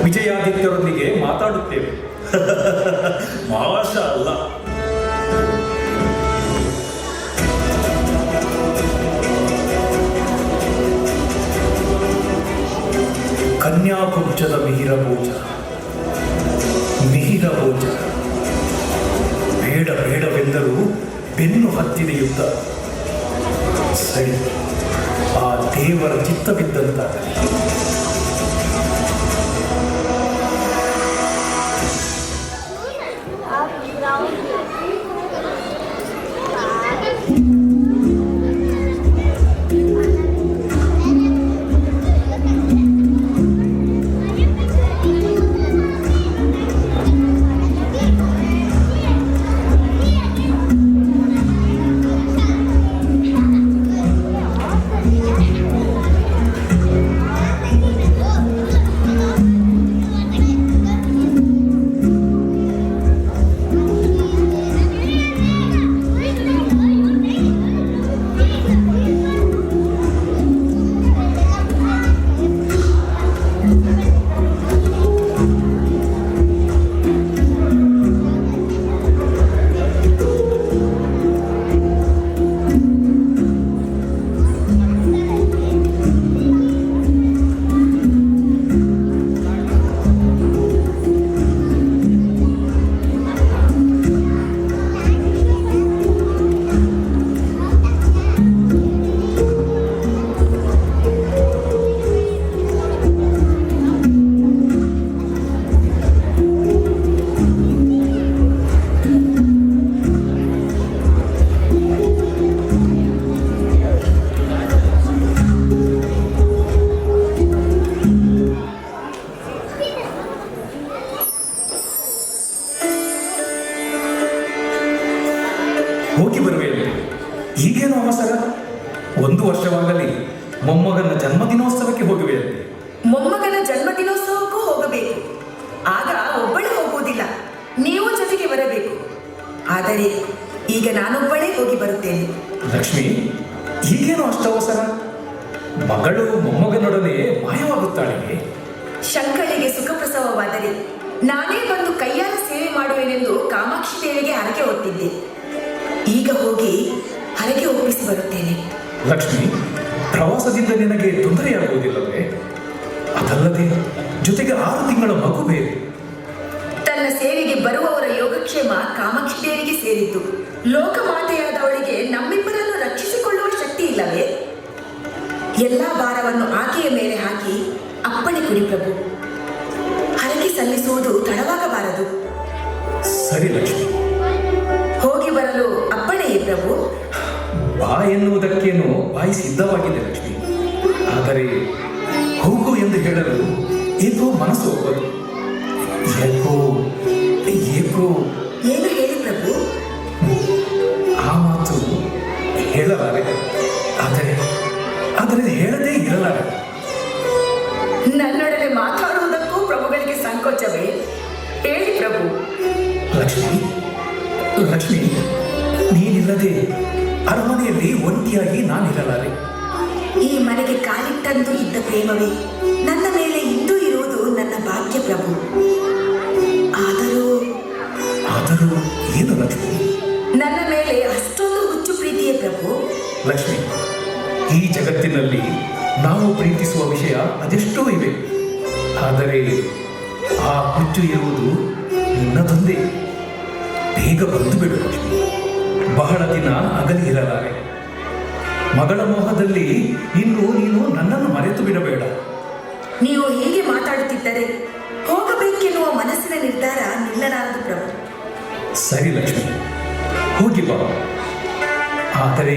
ವಿಜಯಾದಿತ್ಯರೊಂದಿಗೆ ಮಾತಾಡುತ್ತೇವೆ. ಮಾಷಾ ಅಲ್ಲಾಹ್. ಕನ್ಯಾಕುಬ್ಜದ ಮಿಹಿರಭೋಜ ಬೇಡವೆಂದರೂ ಬೆನ್ನು ಹತ್ತಿದ ಯುದ್ಧ. ಸರಿ, ಆ ದೇವರ ಚಿತ್ತವಿದ್ದಂತಾಗಲಿ. ಹೋಗಿ ಬರುವೆಯಲ್ಲ. ಈಗೇನು ಅವಸರ? 1 ವರ್ಷವಾಗಲಿ ಮೊಮ್ಮಗನ ಜನ್ಮದಿನೋತ್ಸವಕ್ಕೆ ಹೋಗುವೆಯಂತೆ. ಮೊಮ್ಮಗನ ಜನ್ಮದಿನೋತ್ಸವಕ್ಕೂ ಹೋಗಬೇಕು. ಆಗ ಒಬ್ಬಳೇ ಹೋಗುವುದಿಲ್ಲ, ನೀವು ಜೊತೆಗೆ ಬರಬೇಕು. ಆದರೆ ಈಗ ನಾನೊಬ್ಬಳೇ ಹೋಗಿ ಬರುತ್ತೇನೆ. ಲಕ್ಷ್ಮಿ, ಈಗೇನು ಅಷ್ಟು ಅವಸರ? ಮಗಳು ಮೊಮ್ಮಗನೊಡನೆ ಮಾಯವಾಗುತ್ತಾಳೆ. ಶಂಕಳಿಗೆ ಸುಖಪ್ರಸವವಾದರೆ ನಾನೇ ಬಂದು ಕೈಯಾರ ಸೇವೆ ಮಾಡುವೆನೆಂದು ಕಾಮಾಕ್ಷಿ ದೇವಿಗೆ ಹರಕೆ ಹೊತ್ತಿದ್ದೆ. ಈಗ ಹೋಗಿ ಹರಕೆ ಒಪ್ಪಿಸಿ ಬರುತ್ತೇನೆ. ಲಕ್ಷ್ಮಿ, ಪ್ರವಾಸದಿಂದ ನಿನಗೆ ತೊಂದರೆಯಾಗುವುದಿಲ್ಲವೇ? ಅದಲ್ಲದೆ ಜೊತೆಗೆ 6 ತಿಂಗಳ ಮಗು ಬೇರೆ. ತನ್ನ ಸೇವೆಗೆ ಬರುವವರ ಯೋಗಕ್ಷೇಮ ಕಾಮಾಕ್ಷಿ ದೇವಿಗೆ ಸೇರಿದ್ದು. ಲೋಕಮಾತೆಯಾದವಳಿಗೆ ನಮ್ಮಿಬ್ಬರನ್ನು ರಕ್ಷಿಸಿಕೊಳ್ಳುವ ಶಕ್ತಿ ಇಲ್ಲವೇ? ಎಲ್ಲಾ ಭಾರವನ್ನು ಆಕೆಯ ಮೇಲೆ ಹಾಕಿ ಅಪ್ಪಣೆ ಕೊಡಿ ಪ್ರಭು. ಹರಕೆ ಸಲ್ಲಿಸುವುದು ತಡವಾಗಬಾರದು. ಸರಿ ಲಕ್ಷ್ಮಿ, ಹೋಗಿ ಬರಲು ಅಪ್ಪಣೆಯೇ ಪ್ರಭು. ಬಾ ಎನ್ನುವುದಕ್ಕೇನು ಬಾಯಿ ಸಿದ್ಧವಾಗಿದೆ ಲಕ್ಷ್ಮಿ. ಆದರೆ ಹೋಗು ಎಂದು ಹೇಳಲು ಏಕೋ ಮನಸ್ಸು ಹೋಗೋದು. ಏಕೋ ಏಕೋ ಏನು ಹೇಳಿ ಪ್ರಭು? ಆ ಮಾತು ಹೇಳಲಾರೆ, ಆದರೆ ಹೇಳದೇ ಇರಲಾರೆ. ನನ್ನೊಡನೆ ಮಾತಾಡುವುದಕ್ಕೂ ಪ್ರಭುಗಳಿಗೆ ಸಂಕೋಚವೇ? ಹೇಳಿ ಪ್ರಭು. ಲಕ್ಷ್ಮಿ, ನೀನಿಲ್ಲದೆ ಅರಮನೆಯಲ್ಲಿ ಒಂಟಿಯಾಗಿ ನಾನಿರಲಾರೆ. ಈ ಮನೆಗೆ ಕಾಲಿಟ್ಟಂದು ಇದ್ದ ಪ್ರೇಮವೇ ನನ್ನ ಮೇಲೆ ಇಂದು ಇರುವುದು ನನ್ನ ಭಾಗ್ಯ ಪ್ರಭು. ಆದರೂ ಏನು ಲಕ್ಷ್ಮಿ? ನನ್ನ ಮೇಲೆ ಅಷ್ಟೊಂದು ಹುಚ್ಚು ಪ್ರೀತಿಯೇ ಪ್ರಭು. ಲಕ್ಷ್ಮಿ, ಈ ಜಗತ್ತಿನಲ್ಲಿ ನಾವು ಪ್ರೀತಿಸುವ ವಿಷಯ ಅದೆಷ್ಟೋ ಇವೆ. ಆದರೆ ಆ ಹುಚ್ಚು ಇರುವುದು ನಿನ್ನದೊಂದೇ. ಬೇಗ ಬಂದು ಬಿಡು ಲಕ್ಷ್ಮಿ. ಬಹಳ ದಿನ ಅಗಲಿ ಇರಲಾರೆ. ಮಗಳ ಮೋಹದಲ್ಲಿ ಇನ್ನು ನೀನು ನನ್ನನ್ನು ಮರೆತು ಬಿಡಬೇಡ. ನೀವು ಹೀಗೆ ಮಾತಾಡುತ್ತಿದ್ದರೆ ಹೋಗಬೇಕೆನ್ನುವ ಮನಸ್ಸಿನ ನಿರ್ಧಾರ ನಿಲ್ಲಲಾರದು ಪ್ರಭು. ಸರಿ ಲಕ್ಷ್ಮಿ, ಹೋಗಿ ಬಾ. ಆದರೆ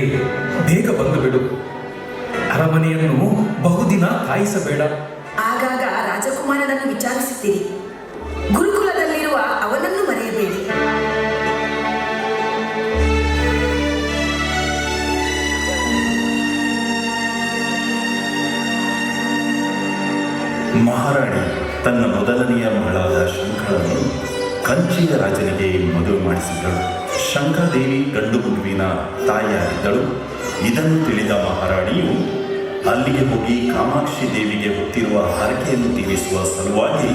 ಬೇಗ ಬಂದು ಬಿಡು. ಅರಮನೆಯನ್ನು ಬಹುದಿನ ಕಾಯಿಸಬೇಡ. ಆಗಾಗ ರಾಜಕುಮಾರನನ್ನು ವಿಚಾರಿಸುತ್ತೀರಿ. ಗುರುಕುಲದಲ್ಲಿರುವ ಅವನನ್ನು ಮರೆಯಬೇಡಿ. ಮಹಾರಾಣಿ ತನ್ನ ಮೊದಲನೆಯ ಮಗಳಾದ ಶಂಕಳನ್ನು ಕಂಚಿಯ ರಾಜನಿಗೆ ಮದುವೆ ಮಾಡಿಸಿದ್ದಳು. ಶಂಕಾದೇವಿ ಗಂಡು ಮಗುವಿನ ತಾಯಿಯಾಗಿದ್ದಳು. ಇದನ್ನು ತಿಳಿದ ಮಹಾರಾಣಿಯು ಅಲ್ಲಿಗೆ ಹೋಗಿ ಕಾಮಾಕ್ಷಿ ದೇವಿಗೆ ಹೊತ್ತಿರುವ ಹರಕೆಯನ್ನು ತೀರಿಸುವ ಸಲುವಾಗಿ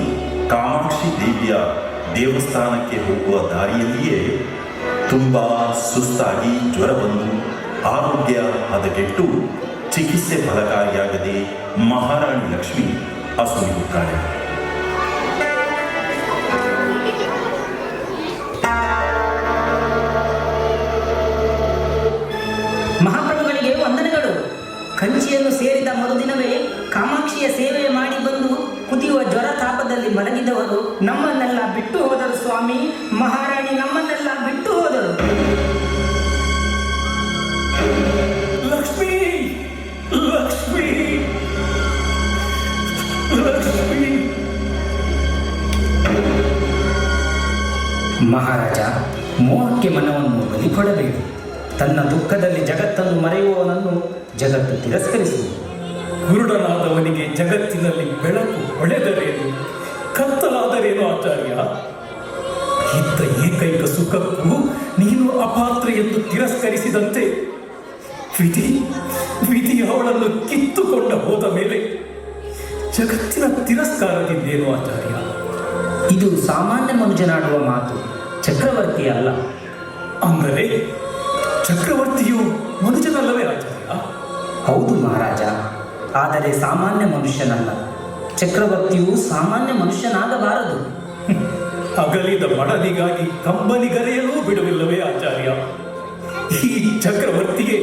ಕಾಮಾಕ್ಷಿ ದೇವಿಯ ದೇವಸ್ಥಾನಕ್ಕೆ ಹೋಗುವ ದಾರಿಯಲ್ಲಿಯೇ ತುಂಬ ಸುಸ್ತಾಗಿ ಜ್ವರ ಬಂದು ಆರೋಗ್ಯ ಹದಗೆಟ್ಟು ಚಿಕಿತ್ಸೆ ಫಲಕಾರಿಯಾಗದೆ ಮಹಾರಾಣಿ ಲಕ್ಷ್ಮಿ ಅಸುನೀಗುತ್ತಾಳೆ. ಮಹಾಪ್ರಭುಗಳಿಗೆ ವಂದನೆಗಳು. ಕಂಚಿಯನ್ನು ಸೇರಿದ ಮರುದಿನವೇ ಕಾಮಾಕ್ಷಿಯ ಸೇವೆ ಮಾಡಿ ಬಂದು ಕುದಿಯುವ ಜ್ವರ ತಾಪದಲ್ಲಿ ಮಲಗಿದವರು ನಮ್ಮನ್ನೆಲ್ಲ ಬಿಟ್ಟು ಹೋದರು ಸ್ವಾಮಿ. ಮಹಾರಾಣಿ ನಮ್ಮನ್ನೆಲ್ಲ ಬಿಟ್ಟು ಹೋದರು. ಲಕ್ಷ್ಮಿ, ಲಕ್ಷ್ಮಿ, ಲಕ್ಷ್ಮಿ. ಮಹಾರಾಜ, ಮೋಹಕ್ಕೆ ಮನವನ್ನು ಬಲಿ ಕೊಡಬೇಡಿ. ತನ್ನ ದುಃಖದಲ್ಲಿ ಜಗತ್ತನ್ನು ಮರೆಯುವವನನ್ನು ಜಗತ್ತು ತಿರಸ್ಕರಿಸುವುದು. ಕುರುಡನಾದವನಿಗೆ ಜಗತ್ತಿನಲ್ಲಿ ಬೆಳಕು ಹೊಳೆದರೇನು, ಕತ್ತಲಾದರೇನು ಆಚಾರ್ಯ? ಇದ್ದ ಏಕೈಕ ಸುಖಕ್ಕೂ ನೀನು ಅಪಾತ್ರ ಎಂದು ತಿರಸ್ಕರಿಸಿದಂತೆ ವಿಧಿ ಅವಳನ್ನು ಕಿತ್ತುಕೊಂಡ ಹೋದ ಮೇಲೆ ಜಗತ್ತಿನ ತಿರಸ್ಕಾರದಿಂದೇನು ಆಚಾರ್ಯ? ಇದು ಸಾಮಾನ್ಯ ಮನುಜನಾಡುವ ಮಾತು, ಚಕ್ರವರ್ತಿ ಅಲ್ಲ. ಅಂದರೆ ಚಕ್ರವರ್ತಿಯು ಮನುಜನಲ್ಲವೇ ಆಚಾರ್ಯ? ಹೌದು ಮಹಾರಾಜ, ಆದರೆ ಸಾಮಾನ್ಯ ಮನುಷ್ಯನಲ್ಲ. ಚಕ್ರವರ್ತಿಯು ಸಾಮಾನ್ಯ ಮನುಷ್ಯನಾಗಬಾರದು. ಅಗಲಿದ ಮಡಲಿಗಾಗಿ ಕಂಬನಿಗರೆಯಲೂ ಬಿಡುವಿಲ್ಲವೇ ಆಚಾರ್ಯ? ಈ ಚಕ್ರವರ್ತಿಗೆ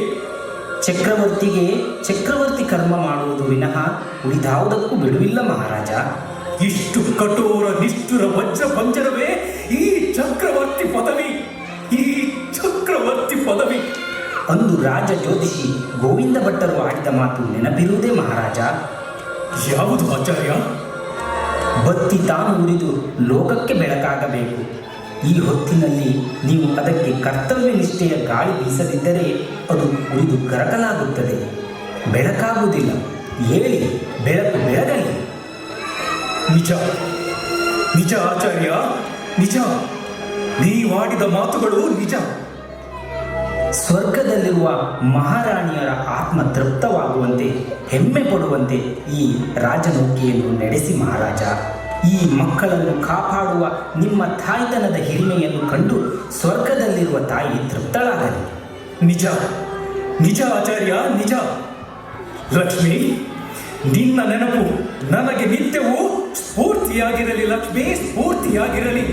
ಚಕ್ರವರ್ತಿ ಕರ್ಮ ಮಾಡುವುದು ವಿನಃ ಉಳಿದಾವುದಕ್ಕೂ ಬಿಡುವಿಲ್ಲ ಮಹಾರಾಜ. ಇಷ್ಟು ಕಠೋರ ನಿಷ್ಠುರ ವಜ್ರ ಪಂಜರವೇ ಈ ಚಕ್ರವರ್ತಿ ಪದವಿ, ಈ ಚಕ್ರವರ್ತಿ ಪದವಿ. ಅಂದು ರಾಜ ಜ್ಯೋತಿಷಿ ಗೋವಿಂದ ಭಟ್ಟರು ಆಡಿದ ಮಾತು ನೆನಪಿರುವುದೇ ಮಹಾರಾಜ. ಯಾವುದು ಆಚಾರ್ಯ? ಬತ್ತಿ ತಾನು ಉರಿದು ಲೋಕಕ್ಕೆ ಬೆಳಕಾಗಬೇಕು, ಈ ಹೊತ್ತಿನಲ್ಲಿ ನೀವು ಅದಕ್ಕೆ ಕರ್ತವ್ಯ ನಿಷ್ಠೆಯ ಗಾಳಿ ಬೀಸದಿದ್ದರೆ ಅದು ಉರಿದು ಕರಕಲಾಗುತ್ತದೆ, ಬೆಳಕಾಗುವುದಿಲ್ಲ. ಏಳಿ, ಬೆಳಕು ಬೆಳಗಲಿ. ನಿಜ ನಿಜ ಆಚಾರ್ಯ, ನಿಜ. ನೀವಾಡಿದ ಮಾತುಗಳು ನಿಜ. ಸ್ವರ್ಗದಲ್ಲಿರುವ ಮಹಾರಾಣಿಯರ ಆತ್ಮ ತೃಪ್ತವಾಗುವಂತೆ, ಹೆಮ್ಮೆ ಪಡುವಂತೆ ಈ ರಾಜನೌಕೆಯನ್ನು ನಡೆಸಿ ಮಹಾರಾಜ. ಈ ಮಕ್ಕಳನ್ನು ಕಾಪಾಡುವ ನಿಮ್ಮ ತಾಯ್ತನದ ಹಿರಿಮೆಯನ್ನು ಕಂಡು ಸ್ವರ್ಗದಲ್ಲಿರುವ ತಾಯಿ ತೃಪ್ತಳಾಗಲಿ. ನಿಜ ನಿಜ ಆಚಾರ್ಯ, ನಿಜ. ಲಕ್ಷ್ಮಿ, ನಿನ್ನ ನೆನಪು ನನಗೆ ನಿತ್ಯವೂ ಸ್ಫೂರ್ತಿಯಾಗಿರಲಿ. ಲಕ್ಷ್ಮಿ, ಸ್ಫೂರ್ತಿಯಾಗಿರಲಿ.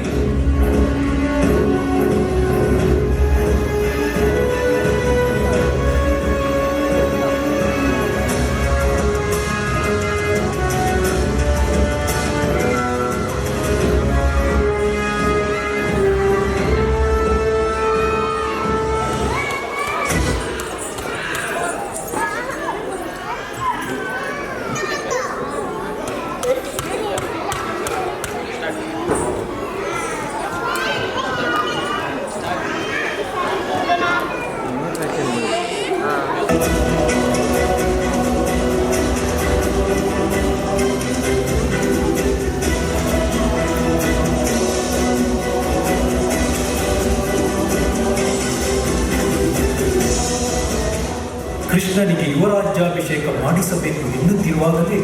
ಕೃಷ್ಣನಿಗೆ ಯುವರಾಜ್ಯಾಭಿಷೇಕ ಮಾಡಿಸಬೇಕು ಎನ್ನುತ್ತಿರುವಾಗಲೇ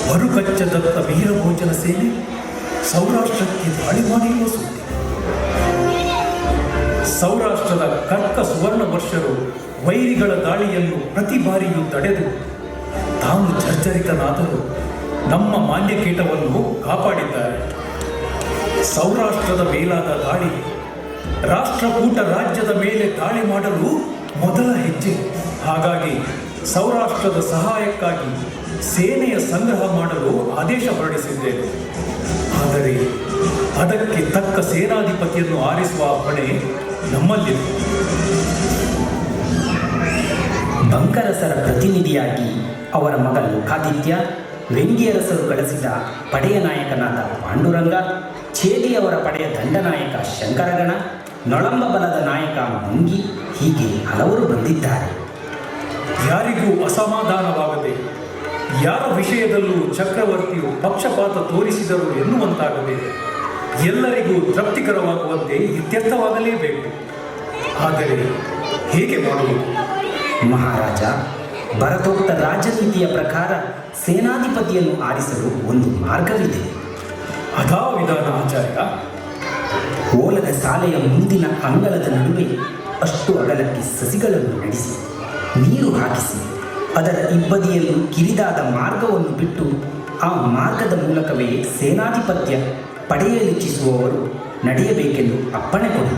ಮರುಕಚ್ಚದತ್ತ ವೀರಭೋಜನ ಸೇನೆ ಸೌರಾಷ್ಟ್ರಕ್ಕೆ ದಾಳಿ ಮಾಡಿರುವ ಸುದ್ದಿ. ಸೌರಾಷ್ಟ್ರದ ಕರ್ಕ ಸುವರ್ಣ ವರ್ಷರು ವೈರಿಗಳ ದಾಳಿಯನ್ನು ಪ್ರತಿ ಬಾರಿಯೂ ತಡೆದು ತಾನು ಜರ್ಜರಿತನಾದರೂ ನಮ್ಮ ಮಾನ್ಯಕೀಟವನ್ನು ಕಾಪಾಡಿದ್ದಾರೆ. ಸೌರಾಷ್ಟ್ರದ ಮೇಲಾದ ದಾಳಿ ರಾಷ್ಟ್ರಕೂಟ ರಾಜ್ಯದ ಮೇಲೆ ದಾಳಿ ಮಾಡಲು ಮೊದಲ ಹೆಜ್ಜೆ. ಹಾಗಾಗಿ ಸೌರಾಷ್ಟ್ರದ ಸಹಾಯಕ್ಕಾಗಿ ಸೇನೆಯ ಸಂಗ್ರಹ ಮಾಡಲು ಆದೇಶ ಹೊರಡಿಸಿದ್ದೇವೆ. ಆದರೆ ಅದಕ್ಕೆ ತಕ್ಕ ಸೇನಾಧಿಪತಿಯನ್ನು ಆರಿಸುವ ಹೊಣೆ ನಮ್ಮಲ್ಲಿದೆ. ಬಂಕರಸರ ಪ್ರತಿನಿಧಿಯಾಗಿ ಅವರ ಮಗ ಲೋಕಾದಿತ್ಯ, ವೆಂಗಿಯರಸರು ಕಳಿಸಿದ ಪಡೆಯ ನಾಯಕನಾದ ಪಾಂಡುರಂಗ, ಛೇದಿಯವರ ಪಡೆಯ ದಂಡನಾಯಕ ಶಂಕರಗಣ, ನೊಳಂಬ ಬಲದ ನಾಯಕ ಮುಂಗಿ, ಹೀಗೆ ಹಲವರು ಬಂದಿದ್ದಾರೆ. ಯಾರಿಗೂ ಅಸಮಾಧಾನವಾಗದೆ, ಯಾರ ವಿಷಯದಲ್ಲೂ ಚಕ್ರವರ್ತಿಯು ಪಕ್ಷಪಾತ ತೋರಿಸಿದರು ಎನ್ನುವಂತಾಗದೆ, ಎಲ್ಲರಿಗೂ ತೃಪ್ತಿಕರವಾಗುವಂತೆ ಇತ್ಯರ್ಥವಾಗಲೇಬೇಕು. ಆದರೆ ಹೇಗೆ ಮಾಡುವುದು? ಮಹಾರಾಜ, ಭರತೋಕ್ತ ರಾಜನೀತಿಯ ಪ್ರಕಾರ ಸೇನಾಧಿಪತಿಯನ್ನು ಆರಿಸಲು ಒಂದು ಮಾರ್ಗವಿದೆ. ಅದಾ ವಿಧಾನ ಆಚಾರ್ಯ? ಓಲದ ಸಾಲೆಯ ಮುಂದಿನ ಅಂಗಳದ ನಡುವೆ ಅಷ್ಟು ಅಗಲಕ್ಕೆ ಸಸಿಗಳನ್ನು ನಡೆಸಿ, ನೀರು ಹಾಕಿಸಿ, ಅದರ ಇಬ್ಬದಿಯಲ್ಲೂ ಕಿರಿದಾದ ಮಾರ್ಗವನ್ನು ಬಿಟ್ಟು ಆ ಮಾರ್ಗದ ಮೂಲಕವೇ ಸೇನಾಧಿಪತ್ಯ ಪಡೆಯಲಿಚ್ಛಿಸುವವರು ನಡೆಯಬೇಕೆಂದು ಅಪ್ಪಣೆ ಕೊಡಿ.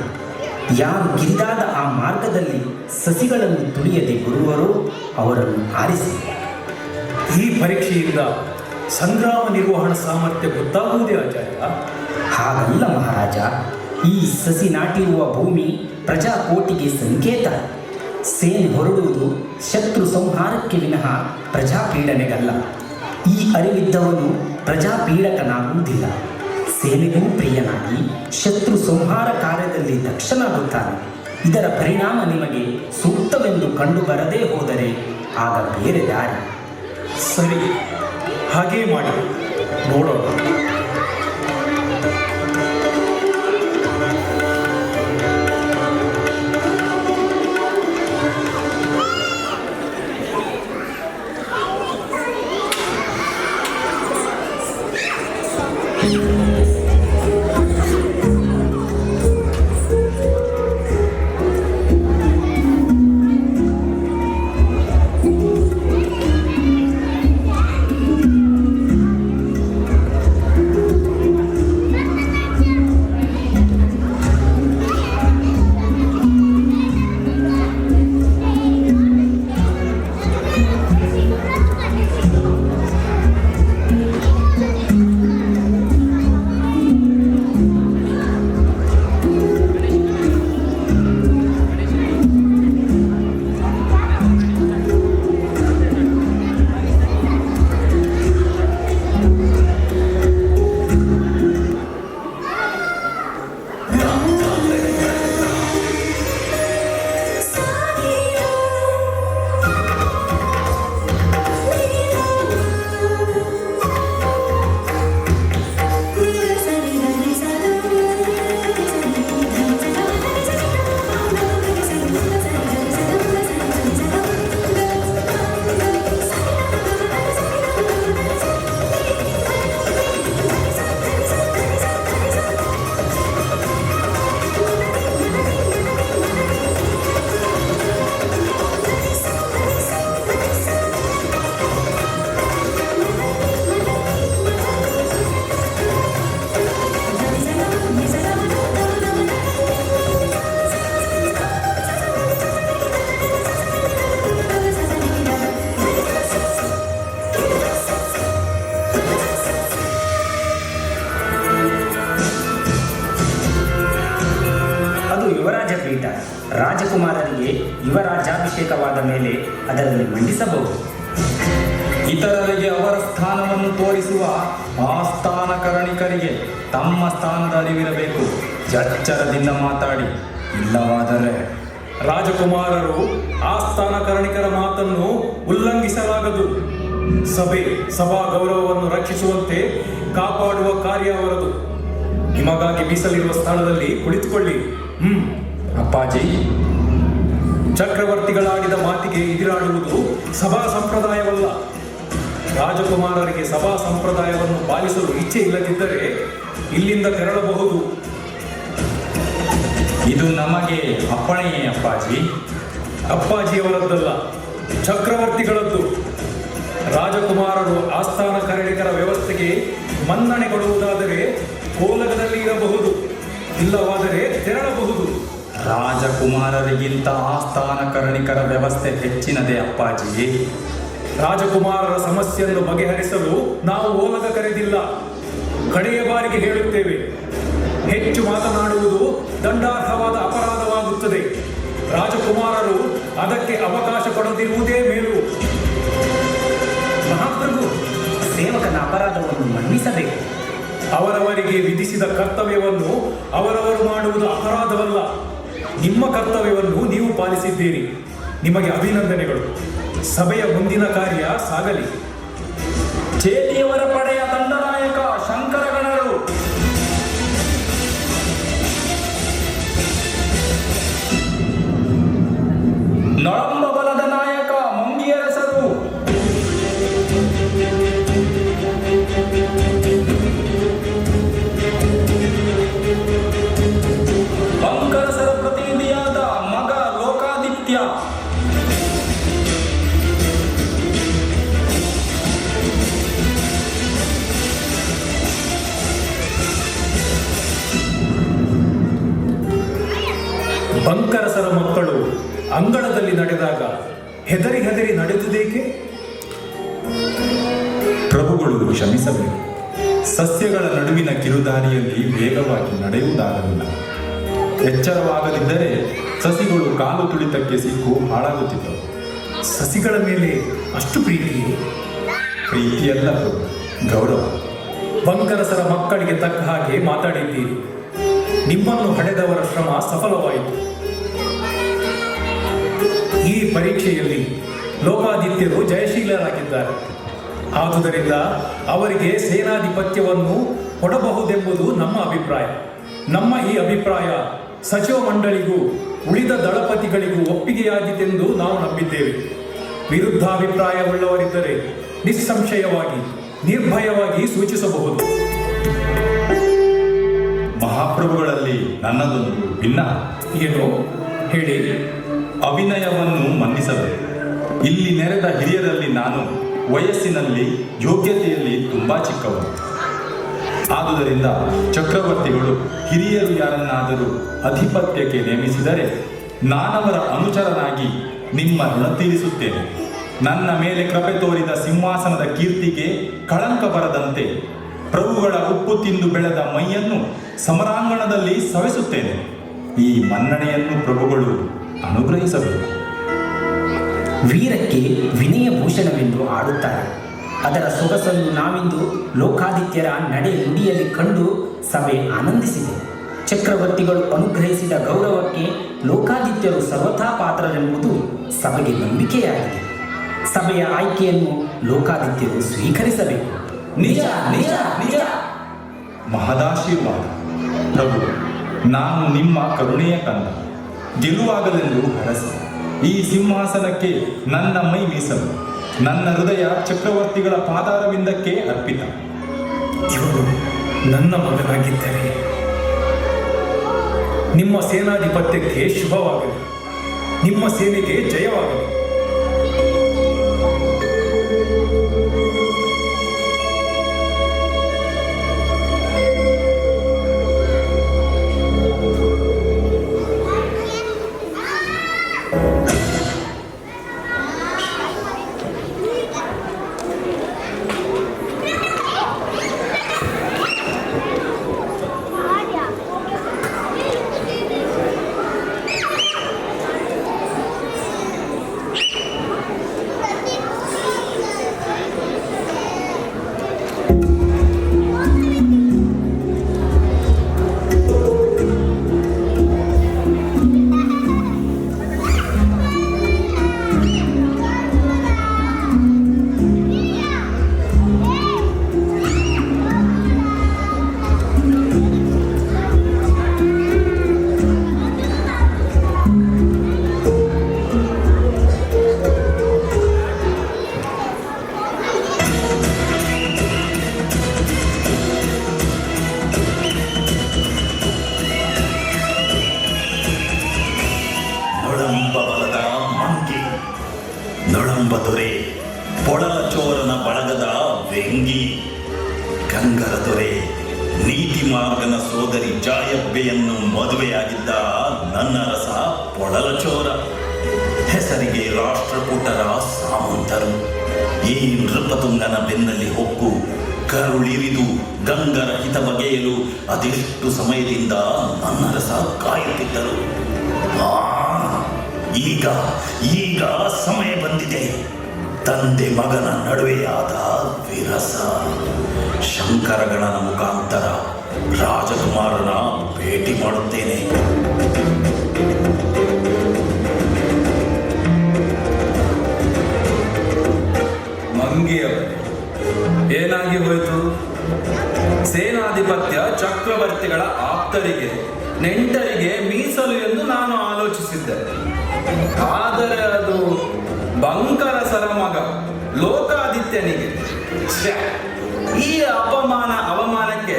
ಯಾರು ಕಿರಿದಾದ ಆ ಮಾರ್ಗದಲ್ಲಿ ಸಸಿಗಳನ್ನು ತುಳಿಯದೆ ಬರುವರೋ ಅವರನ್ನು ಆರಿಸಿ. ಈ ಪರೀಕ್ಷೆಯಿಂದ ಸಂಗ್ರಾಮ ನಿರ್ವಹಣಾ ಸಾಮರ್ಥ್ಯ ಗೊತ್ತಾಗುವುದೇ ಆಚಾರ್ಯ? ಹಾಗಲ್ಲ ಮಹಾರಾಜ, ಈ ಸಸಿ ನಾಟಿರುವ ಭೂಮಿ ಪ್ರಜಾಕೋಟಿಗೆ ಸಂಕೇತ. ಸೇನೆ ಹೊರಡುವುದು ಶತ್ರು ಸಂಹಾರಕ್ಕೆ ವಿನಃ ಪ್ರಜಾಪೀಡನೆಗಲ್ಲ. ಈ ಅರಿವಿದ್ದವನು ಪ್ರಜಾಪೀಡಕನಾಗುವುದಿಲ್ಲ. ಸೇನೆಗೂ ಪ್ರಿಯನಾಗಿ ಶತ್ರು ಸಂಹಾರ ಕಾರ್ಯದಲ್ಲಿ ದಕ್ಷನಾಗುತ್ತಾನೆ. ಇದರ ಪರಿಣಾಮ ನಿಮಗೆ ಸೂಕ್ತವೆಂದು ಕಂಡು ಬರದೇ ಹೋದರೆ ಆಗ ಬೇರೆ ದಾರಿ. ಸರಿ, ಹಾಗೇ ಮಾಡಿ ನೋಡೋಣ. ಪೀಠ ರಾಜಕುಮಾರರಿಗೆ ಯುವರಾಜಾಭಿಷೇಕವಾದ ಮೇಲೆ ಅದರಲ್ಲಿ ಮಂಡಿಸಬಹುದು. ಇತರರಿಗೆ ಅವರ ಸ್ಥಾನವನ್ನು ತೋರಿಸುವ ಆಸ್ಥಾನ ಕರಣಿಕರಿಗೆ ತಮ್ಮ ಸ್ಥಾನದ ಅರಿವಿರಬೇಕು. ಎಚ್ಚರದಿಂದ ಮಾತಾಡಿ, ಇಲ್ಲವಾದರೆ ರಾಜಕುಮಾರರು ಆಸ್ಥಾನ ಕರಣಿಕರ ಮಾತನ್ನು ಉಲ್ಲಂಘಿಸಲಾಗದು. ಸಭಾ ಗೌರವವನ್ನು ರಕ್ಷಿಸುವಂತೆ ಕಾಪಾಡುವ ಕಾರ್ಯ ಅವರದು. ನಿಮಗಾಗಿ ಮೀಸಲಿರುವ ಸ್ಥಳದಲ್ಲಿ ಕುಳಿತುಕೊಳ್ಳಿ. ಅಪ್ಪಾಜಿ. ಚಕ್ರವರ್ತಿಗಳಾಡಿದ ಮಾತಿಗೆ ಎದುರಾಡುವುದು ಸಭಾ ಸಂಪ್ರದಾಯವಲ್ಲ. ರಾಜಕುಮಾರರಿಗೆ ಸಭಾ ಸಂಪ್ರದಾಯವನ್ನು ಪಾಲಿಸಲು ಇಚ್ಛೆ ಇಲ್ಲದಿದ್ದರೆ ಇಲ್ಲಿಂದ ತೆರಳಬಹುದು. ಇದು ನಮಗೆ ಅಪ್ಪಣೆಯೇ ಅಪ್ಪಾಜಿ. ಅಪ್ಪಾಜಿಯವರದ್ದಲ್ಲ, ಚಕ್ರವರ್ತಿಗಳದ್ದು. ರಾಜಕುಮಾರರು ಆಸ್ಥಾನ ಕರಣಿಕರ ವ್ಯವಸ್ಥೆಗೆ ಮನ್ನಣೆ ಕೊಡುವುದಾದರೆ ಕೋಲಗದಲ್ಲಿ ಇರಬಹುದು, ಇಲ್ಲವಾದರೆ ತೆರಳಬಹುದು. ರಾಜಕುಮಾರರಿಗಿಂತ ಆಸ್ಥಾನ ಕರಣಿಕರ ವ್ಯವಸ್ಥೆ ಹೆಚ್ಚಿನದೇ ಅಪ್ಪಾಜಿ. ರಾಜಕುಮಾರರ ಸಮಸ್ಯೆಯನ್ನು ಬಗೆಹರಿಸಲು ನಾವು ಓಲಗ ಕರೆದಿಲ್ಲ. ಕಡೆಯ ಬಾರಿಗೆ ಹೇಳುತ್ತೇವೆ, ಹೆಚ್ಚು ಮಾತನಾಡುವುದು ದಂಡಾರ್ಹವಾದ ಅಪರಾಧವಾಗುತ್ತದೆ. ರಾಜಕುಮಾರರು ಅದಕ್ಕೆ ಅವಕಾಶ ಕೊಡದಿರುವುದೇ ಮೇಲು. ಮಹಾಪ್ರಭು, ಸೇವಕನ ಅಪರಾಧವನ್ನು ಮನ್ನಿಸಬೇಕು. ಅವರವರಿಗೆ ವಿಧಿಸಿದ ಕರ್ತವ್ಯವನ್ನು ಅವರವರು ಮಾಡುವುದು ಅಪರಾಧವಲ್ಲ. ನಿಮ್ಮ ಕರ್ತವ್ಯವನ್ನು ನೀವು ಪಾಲಿಸಿದ್ದೀರಿ, ನಿಮಗೆ ಅಭಿನಂದನೆಗಳು. ಸಭೆಯ ಮುಂದಿನ ಕಾರ್ಯ ಸಾಗಲಿ. ಚೇತಿಯವರ ಪಡೆಯ ದಂಡನಾಯಕ ಶಂಕರಗಣರು, ನಳಂಬ ಬಲದ ನಾಯಕ ಮಂಗಿಯರಸರು, ಬಂಕರಸರ ಪ್ರತಿನಿಧಿಯಾದ ಮಗ ಲೋಕಾದಿತ್ಯ, ಬಂಕರಸರ ಮಕ್ಕಳು ಅಂಗಳದಲ್ಲಿ ನಡೆದಾಗ ಹೆದರಿ ನಡೆದುದೇಕೆ? ಪ್ರಭುಗಳು ಕ್ಷಮಿಸಬೇಕು. ಸಸ್ಯಗಳ ನಡುವಿನ ಕಿರುದಾರಿಯಲ್ಲಿ ವೇಗವಾಗಿ ನಡೆಯುವುದಾಗಲಿಲ್ಲ. ಎಚ್ಚರವಾಗದಿದ್ದರೆ ಸಸಿಗಳು ಕಾಲು ತುಳಿತಕ್ಕೆ ಸಿಕ್ಕು ಹಾಳಾಗುತ್ತಿದ್ದವು. ಸಸಿಗಳ ಮೇಲೆ ಅಷ್ಟು ಪ್ರೀತಿಯಲ್ಲ ಪ್ರಭು, ಗೌರವ. ಬಂಕರಸರ ಮಕ್ಕಳಿಗೆ ತಕ್ಕ ಹಾಗೆ ಮಾತಾಡಿದ್ದೀರಿ. ನಿಮ್ಮನ್ನು ಹಡೆದವರ ಶ್ರಮ ಸಫಲವಾಯಿತು. ಈ ಪರೀಕ್ಷೆಯಲ್ಲಿ ಲೋಕಾದಿತ್ಯರು ಜಯಶೀಲರಾಗಿದ್ದಾರೆ. ಆದುದರಿಂದ ಅವರಿಗೆ ಸೇನಾಧಿಪತ್ಯವನ್ನು ಕೊಡಬಹುದೆಂಬುದು ನಮ್ಮ ಅಭಿಪ್ರಾಯ. ನಮ್ಮ ಈ ಅಭಿಪ್ರಾಯ ಸಚಿವ ಮಂಡಳಿಗೂ ಉಳಿದ ದಳಪತಿಗಳಿಗೂ ಒಪ್ಪಿಗೆಯಾಗಿದೆಂದು ನಾವು ನಂಬಿದ್ದೇವೆ. ವಿರುದ್ಧಾಭಿಪ್ರಾಯವುಳ್ಳವರಿದ್ದರೆ ನಿಸ್ಸಂಶಯವಾಗಿ ನಿರ್ಭಯವಾಗಿ ಸೂಚಿಸಬಹುದು. ಮಹಾಪ್ರಭುಗಳಲ್ಲಿ ನನ್ನದೊಂದು ಭಿನ್ನ. ಏನು ಹೇಳಿ? ಅಭಿನಯವನ್ನು ಮನ್ನಿಸಬೇಕು. ಇಲ್ಲಿ ನೆರೆದ ಹಿರಿಯರಲ್ಲಿ ನಾನು ವಯಸ್ಸಿನಲ್ಲಿ ಯೋಗ್ಯತೆಯಲ್ಲಿ ತುಂಬಾ ಚಿಕ್ಕವರು. ಆದುದರಿಂದ ಚಕ್ರವರ್ತಿಗಳು ಹಿರಿಯರು ಯಾರನ್ನಾದರೂ ಅಧಿಪತ್ಯಕ್ಕೆ ನೇಮಿಸಿದರೆ ನಾನವರ ಅನುಚರನಾಗಿ ನಿಮ್ಮ ಋಣ ತೀರಿಸುತ್ತೇನೆ. ನನ್ನ ಮೇಲೆ ಕೃಪೆ ತೋರಿದ ಸಿಂಹಾಸನದ ಕೀರ್ತಿಗೆ ಕಳಂಕ ಬರದಂತೆ ಪ್ರಭುಗಳ ಉಪ್ಪು ತಿಂದು ಬೆಳೆದ ಮೈಯನ್ನು ಸಮರಾಂಗಣದಲ್ಲಿ ಸವೆಸುತ್ತೇನೆ. ಈ ಮನ್ನಣೆಯನ್ನು ಪ್ರಭುಗಳು ಅನುಗ್ರಹಿಸಬೇಕು. ವೀರಕ್ಕೆ ವಿನಯ ಭೂಷಣವೆಂದು ಆಡುತ್ತಾರೆ. ಅದರ ಸೊಗಸನ್ನು ನಾವಿಂದು ಲೋಕಾದಿತ್ಯರ ನಡೆ ನುಡಿಯಲ್ಲಿ ಕಂಡು ಸಭೆ ಆನಂದಿಸಿದೆ. ಚಕ್ರವರ್ತಿಗಳು ಅನುಗ್ರಹಿಸಿದ ಗೌರವಕ್ಕೆ ಲೋಕಾದಿತ್ಯರು ಸರ್ವಥಾ ಪಾತ್ರರೆಂಬುದು ಸಭೆಗೆ ನಂಬಿಕೆಯಾಗಿದೆ. ಸಭೆಯ ಆಯ್ಕೆಯನ್ನು ಲೋಕಾದಿತ್ಯರು ಸ್ವೀಕರಿಸಬೇಕು. ನಿಜ ನಿಜ ನಿಜ. ಮಹದಾಶೀರ್ವಾದ ಪ್ರಭು. ನಾನು ನಿಮ್ಮ ಕರುಣೆಯ ಕಂದ. ಗೆಲುವಾಗಲೆಂದು ಹರಸಿ ಈ ಸಿಂಹಾಸನಕ್ಕೆ ನನ್ನ ಮೈ ಮೀಸಲು. ನನ್ನ ಹೃದಯ ಚಕ್ರವರ್ತಿಗಳ ಪಾದಾರವಿಂದಕ್ಕೆ ಅರ್ಪಿತ. ಇವರು ನನ್ನ ಮಗನಾಗಿದ್ದರೆ ನಿಮ್ಮ ಸೇನಾಧಿಪತ್ಯಕ್ಕೆ ಶುಭವಾಗಲಿ, ನಿಮ್ಮ ಸೇನೆಗೆ ಜಯವಾಗಲಿ. ಮದುವೆಯಾಗಿದ್ದ ನನ್ನ ರಸ ಪೊಳಲಚೋರ, ಹೆಸರಿಗೆ ರಾಷ್ಟ್ರಕೂಟರ ಸಾಮಂತರು. ಈ ನೃಪತುಂಗನ ಬೆನ್ನಲ್ಲಿ ಹೊಕ್ಕು ಕರುಳಿರಿದು ಗಂಗರ ಹಿತ ಬಗೆಯಲು ಅದೆಷ್ಟು ಸಮಯದಿಂದ ನನ್ನ ರಸ ಕಾಯುತ್ತಿದ್ದರು. ಈಗ ಸಮಯ ಬಂದಿದೆ. ತಂದೆ ಮಗನ ನಡುವೆಯಾದ ವಿರಸ. ಶಂಕರಗಣನ ಮುಖಾಂತರ ರಾಜಕುಮಾರನ ಭೇಟಿ ಮಾಡುತ್ತೇನೆ. ಮಂಗಿಯವರೇ, ಏನಾಗಿ ಹೋಯಿತು? ಸೇನಾಧಿಪತ್ಯ ಚಕ್ರವರ್ತಿಗಳ ಆಪ್ತರಿಗೆ ನೆಂಟರಿಗೆ ಮೀಸಲು ಎಂದು ನಾನು ಆಲೋಚಿಸಿದ್ದೆ. ಆದರೆ ಅದು ಬಂಕರಸರ ಮಗ ಲೋಕಾದಿತ್ಯನಿಗೆ. ಛೆ! ಈ ಅವಮಾನಕ್ಕೆ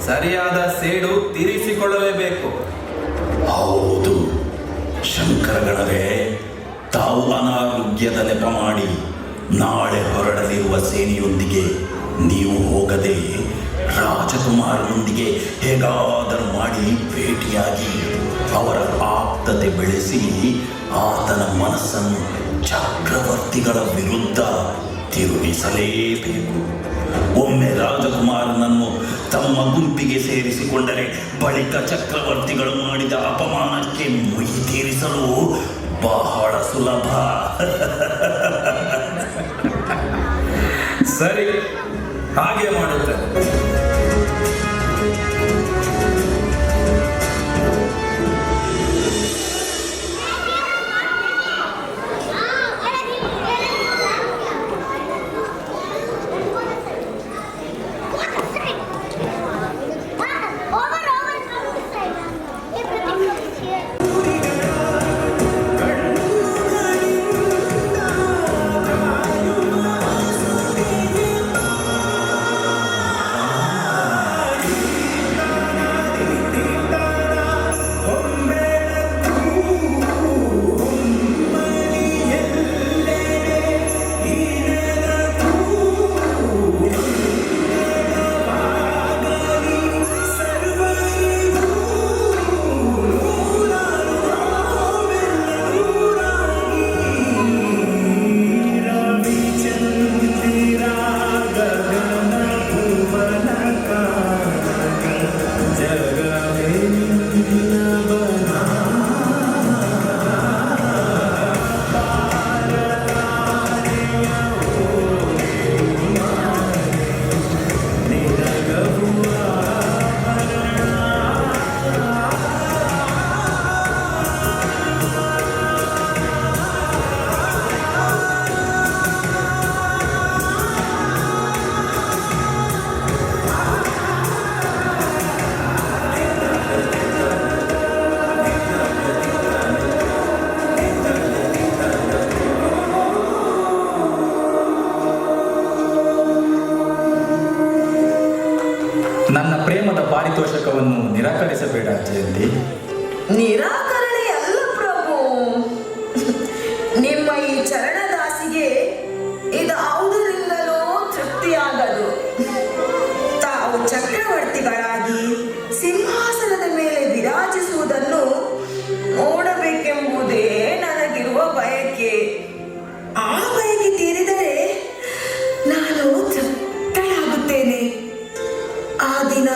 ಸರಿಯಾದ ಸೇಡು ತೀರಿಸಿಕೊಳ್ಳಲೇಬೇಕು. ಹೌದು ಶಂಕರಗಣರೇ, ತಾವು ಅನಾರೋಗ್ಯದ ನೆಪ ಮಾಡಿ ನಾಳೆ ಹೊರಡಲಿರುವ ಸೇನೆಯೊಂದಿಗೆ ನೀವು ಹೋಗದೆ ರಾಜಕುಮಾರನೊಂದಿಗೆ ಹೇಗಾದರೂ ಮಾಡಿ ಭೇಟಿಯಾಗಿ ಅವರ ಆಪ್ತತೆ ಬೆಳೆಸಿ ಆತನ ಮನಸ್ಸನ್ನು ಚಕ್ರವರ್ತಿಗಳ ವಿರುದ್ಧ ತಿರುಗಿಸಲೇಬೇಕು. ಒಮ್ಮೆ ರಾಜಕುಮಾರನನ್ನು ತಮ್ಮ ಗುಂಪಿಗೆ ಸೇರಿಸಿಕೊಂಡರೆ ಬಳಿಕ ಚಕ್ರವರ್ತಿಗಳು ಮಾಡಿದ ಅಪಮಾನಕ್ಕೆ ಮುಯಿ ತೀರಿಸಲು ಬಹಳ ಸುಲಭ. ಸರಿ, ಹಾಗೆ ಮಾಡುತ್ತೇನೆ. ನನ್ನ ಪ್ರೇಮದ ಪಾರಿತೋಷಕವನ್ನು ನಿರಾಕರಿಸಬೇಡ ಜಯಂತಿ. ನಿರಾಕರಣೆ ಅಲ್ಲ ಪ್ರಭು. ನಿಮ್ಮ ಈ ಚರಣದಾಸಿಗೆ ಇದಾವುದರಿಂದಲೂ ತೃಪ್ತಿಯಾಗದು. ತಾವು ಚಕ್ರವರ್ತಿಗಳಾಗಿ ಸಿಂಹಾಸನದ ಮೇಲೆ ವಿರಾಜಿಸುವುದನ್ನು ನೋಡಬೇಕೆಂಬುದೇ ನನಗಿರುವ ಬಯಕೆ. ಆ ಬಯಕೆ ತೀರಿದರೆ ನಾನು ತೃಪ್ತಳಾಗುತ್ತೇನೆ. ಆ ದಿನ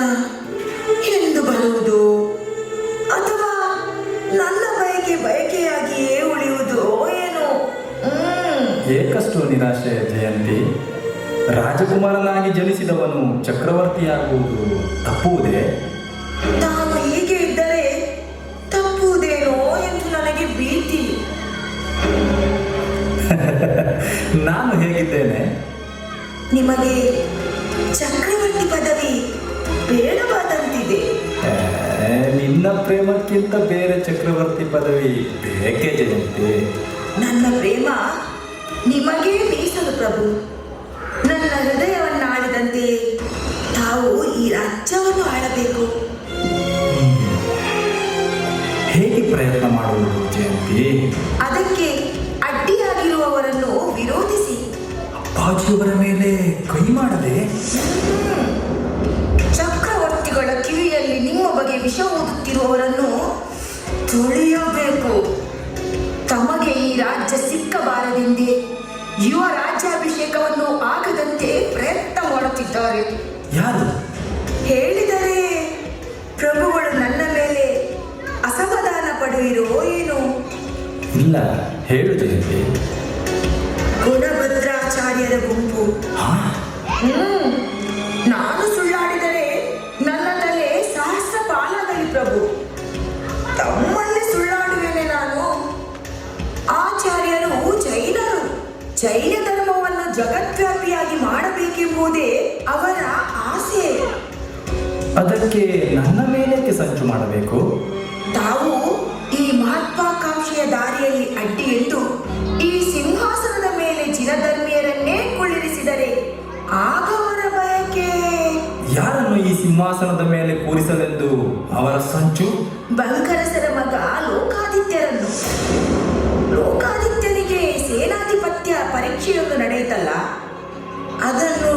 ಎಂದು ಬರುವುದು, ಅಥವಾ ನನ್ನ ಬಯಕೆಯಾಗಿಯೇ ಉಳಿಯುವುದೋ ಏನೋ. ಏಕಷ್ಟು ನಿರಾಶೆ ಜಯಂತಿ. ರಾಜಕುಮಾರನಾಗಿ ಜನಿಸಿದವನು ಚಕ್ರವರ್ತಿಯಾಗುವುದು ತಪ್ಪುವುದೇ? ತಾವು ಹೀಗೆ ಇದ್ದರೆ ತಪ್ಪುವುದೇನೋ ಎಂದು ನನಗೆ ಭೀತಿ. ನಾನು ಹೇಗಿದ್ದೇನೆ? ನಿಮಗೆ ಚಕ್ರವರ್ತಿ ಪದವಿ ಬೇಡವಾದಂತಿದೆ. ನಿನ್ನ ಪ್ರೇಮಕ್ಕಿಂತ ಬೇರೆ ಚಕ್ರವರ್ತಿ ಪದವಿ ಬೇಕೇ ಜಯಂತಿ? ನನ್ನ ಪ್ರೇಮ ನಿಮಗೇ ಮೀಸಲು ಪ್ರಭು. ನನ್ನ ಹೃದಯವನ್ನಾಳಿದಂತೆ ತಾವು ಈ ರಾಜ್ಯವನ್ನು ಆಳಬೇಕು. ಹೇಗೆ ಪ್ರಯತ್ನ ಮಾಡುವುದು ಜಯಂತಿ? ಅದಕ್ಕೆ ಅಡ್ಡಿಯಾಗಿರುವವರನ್ನು ವಿರೋಧಿಸಿ. ಅಪ್ಪಾಜಿಯವರ ಮೇಲೆ ಕೈ ಮಾಡದೆ ಚಕ್ರವರ್ತಿಗಳ ಕಿವಿಯಲ್ಲಿ ನಿಮ್ಮ ಬಗ್ಗೆ ವಿಷ ಓದುತ್ತಿರುವವರನ್ನು ತುಳಿಯಬೇಕು. ತಮಗೆ ಈ ರಾಜ್ಯ ಸಿಕ್ಕಬಾರದೆಂದೇ ಯುವ ರಾಜ್ಯಾಭಿಷೇಕವನ್ನು ಆಗದಂತೆ ಪ್ರಯತ್ನ ಮಾಡುತ್ತಿದ್ದಾರೆ. ಯಾರು? ಹೇಳಿದರೆ ಪ್ರಭುಗಳು ನನ್ನ ಮೇಲೆ ಅಸಮಾಧಾನ ಪಡುವಿರೋ ಏನು? ಇಲ್ಲ, ಹೇಳು ಜಯಂತಿ. ಗುಣಭದ್ರಾಚಾರ್ಯರ ಗುಂಪು. ನಾನು ಸುಳ್ಳಾಡಿದರೆ ನನ್ನ ತಲೆ ಸಹಸ್ರ ಪಾಲಾಗಲಿ ಪ್ರಭು. ತಮ್ಮಲ್ಲಿ ಸುಳ್ಳಾಡುವೇನೆ ನಾನು? ಆಚಾರ್ಯರು ಜೈನರು. ಜೈನ ಧರ್ಮವನ್ನು ಜಗದ್ವ್ಯಾಪಿಯಾಗಿ ಮಾಡಬೇಕೆಂಬುದೇ ಅವರ ಆಸೆ. ಅದಕ್ಕೆ ನನ್ನ ಮೇಲೇಕೆ ಸಂಚು ಮಾಡಬೇಕು? ತಾವು ಈ ಮಹತ್ವಾಕಾಂಕ್ಷೆಯ ದಾರಿಯಲ್ಲಿ ಅಡ್ಡಿ ಎಂದು ಈ ಸಿಂಹಾಸನದ ಮೇಲೆ ಜಿನಧರ್ಮೀಯರನ್ನೇ ಕುಳ್ಳಿರಿಸಿದರೆ ಆಗ ಅವರ ಬಯಕೆ. ಯಾರನ್ನು ಈ ಸಿಂಹಾಸನದ ಮೇಲೆ ಕೂರಿಸಲೆಂದು ಅವರ ಸಂಚು? ಬಂಕರಸರ ಮಗ ಲೋಕಾದಿತ್ಯರನ್ನು. ಲೋಕಾದಿತ್ಯನಿಗೆ ಸೇನಾಧಿಪತ್ಯ ಪರೀಕ್ಷೆಯೊಂದು ನಡೆಯಿತಲ್ಲ, ಅದನ್ನು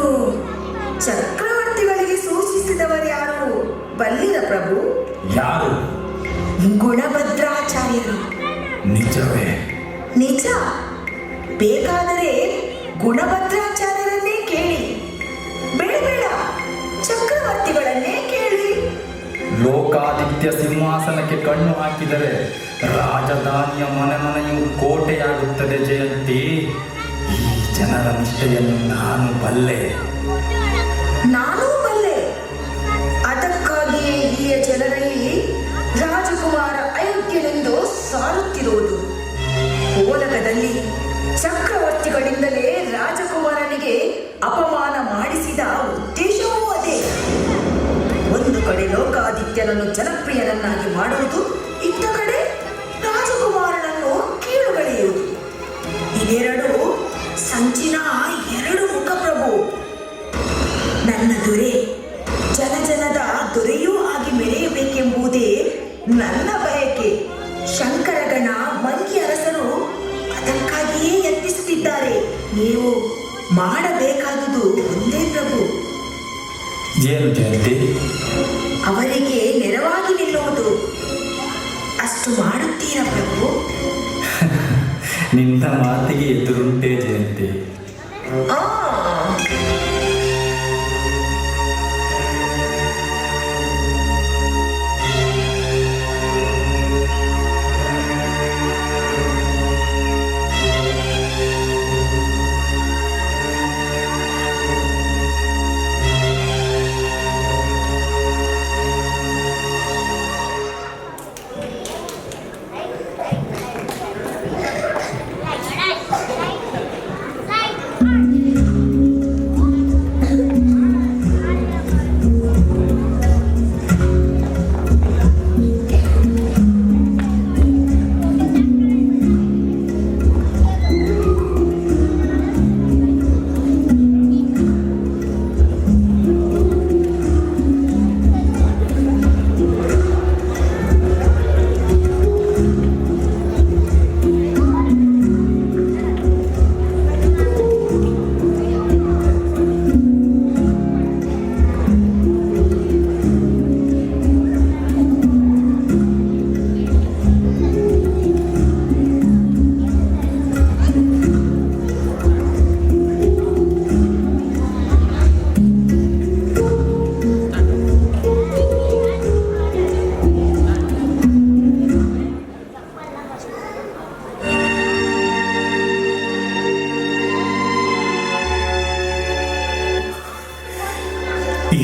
ಚಕ್ರವರ್ತಿಗಳಿಗೆ ಸೂಚಿಸಿದವರು ಯಾರು ಬಲ್ಲಿರ ಪ್ರಭು? ಯಾರು? ಗುಣಭದ್ರಾಚಾರ್ಯರು. ನಿಜವೇ? ನಿಜ. ಬೇಕಾದರೆ ಗುಣಭದ್ರಾಚಾರ್ಯರನ್ನೇ ಕೇಳಿ, ಬೇಡ ಚಕ್ರವರ್ತಿಗಳನ್ನೇ ಕೇಳಿ. ಲೋಕಾದಿತ್ಯ ಸಿಂಹಾಸನಕ್ಕೆ ಕಣ್ಣು ಹಾಕಿದರೆ ರಾಜಧಾನಿಯ ಮನೆ ಮನೆಯು ಕೋಟೆಯಾಗುತ್ತದೆ ಜಯಂತಿ. ಈ ಜನರ ನಿಷ್ಠೆಯನ್ನು ನಾನು ಬಲ್ಲೆ. ನಾನೂ ಬಲ್ಲೆ. ಅದಕ್ಕಾಗಿಯೇ ಈ ಜನರಲ್ಲಿ ರಾಜಕುಮಾರ ಅಯೋಗ್ಯನೆಂದು ಸಾರುತ್ತಿರುವುದು. ಓಲಗದಲ್ಲಿ ಚಕ್ರವರ್ತಿಗಳಿಂದಲೇ ರಾಜಕುಮಾರನಿಗೆ ಅಪಮಾನ ಮಾಡಿಸಿದ ಉದ್ದೇಶವೂ ಅದೇ. ಒಂದು ಕಡೆ ಲೋಕಾದಿತ್ಯನನ್ನು ಜನಪ್ರಿಯನನ್ನಾಗಿ ಮಾಡುವುದು, ಇತ್ತ ಕಡೆ ರಾಜಕುಮಾರನನ್ನು ಕೀಳುಗಳೆಯುವುದು. ಇದೆರಡು ಸಂಚಿನ ಎರಡು ಮುಖ ಪ್ರಭು. ನನ್ನ ದೊರೆ ಜನಜನದ ದೊರೆಯೂ ಆಗಿ ಮೆರೆಯಬೇಕೆಂಬುದೇ ನನ್ನ ಬಯಕೆ. ಶಂಕರಗಣ ಮಂಗಿ ಅರಸರು ಅದಕ್ಕಾಗಿಯೇ ಯತ್ನಿಸುತ್ತಿದ್ದಾರೆ. ನೀವು ಮಾಡಬೇಕಾದುದು ಒಂದೇ ಪ್ರಭು. ಏನು ಜಯಂತಿ? ಅವರಿಗೆ ನೆರವಾಗಿ ನಿಲ್ಲುವುದು. ಅಷ್ಟು ಮಾಡುತ್ತೀರಾ ಪ್ರಭು? ನಿನ್ನ ಮಾತಿಗೆ ಎದುರುಂಟೆ ಜಯಂತಿ. ಆ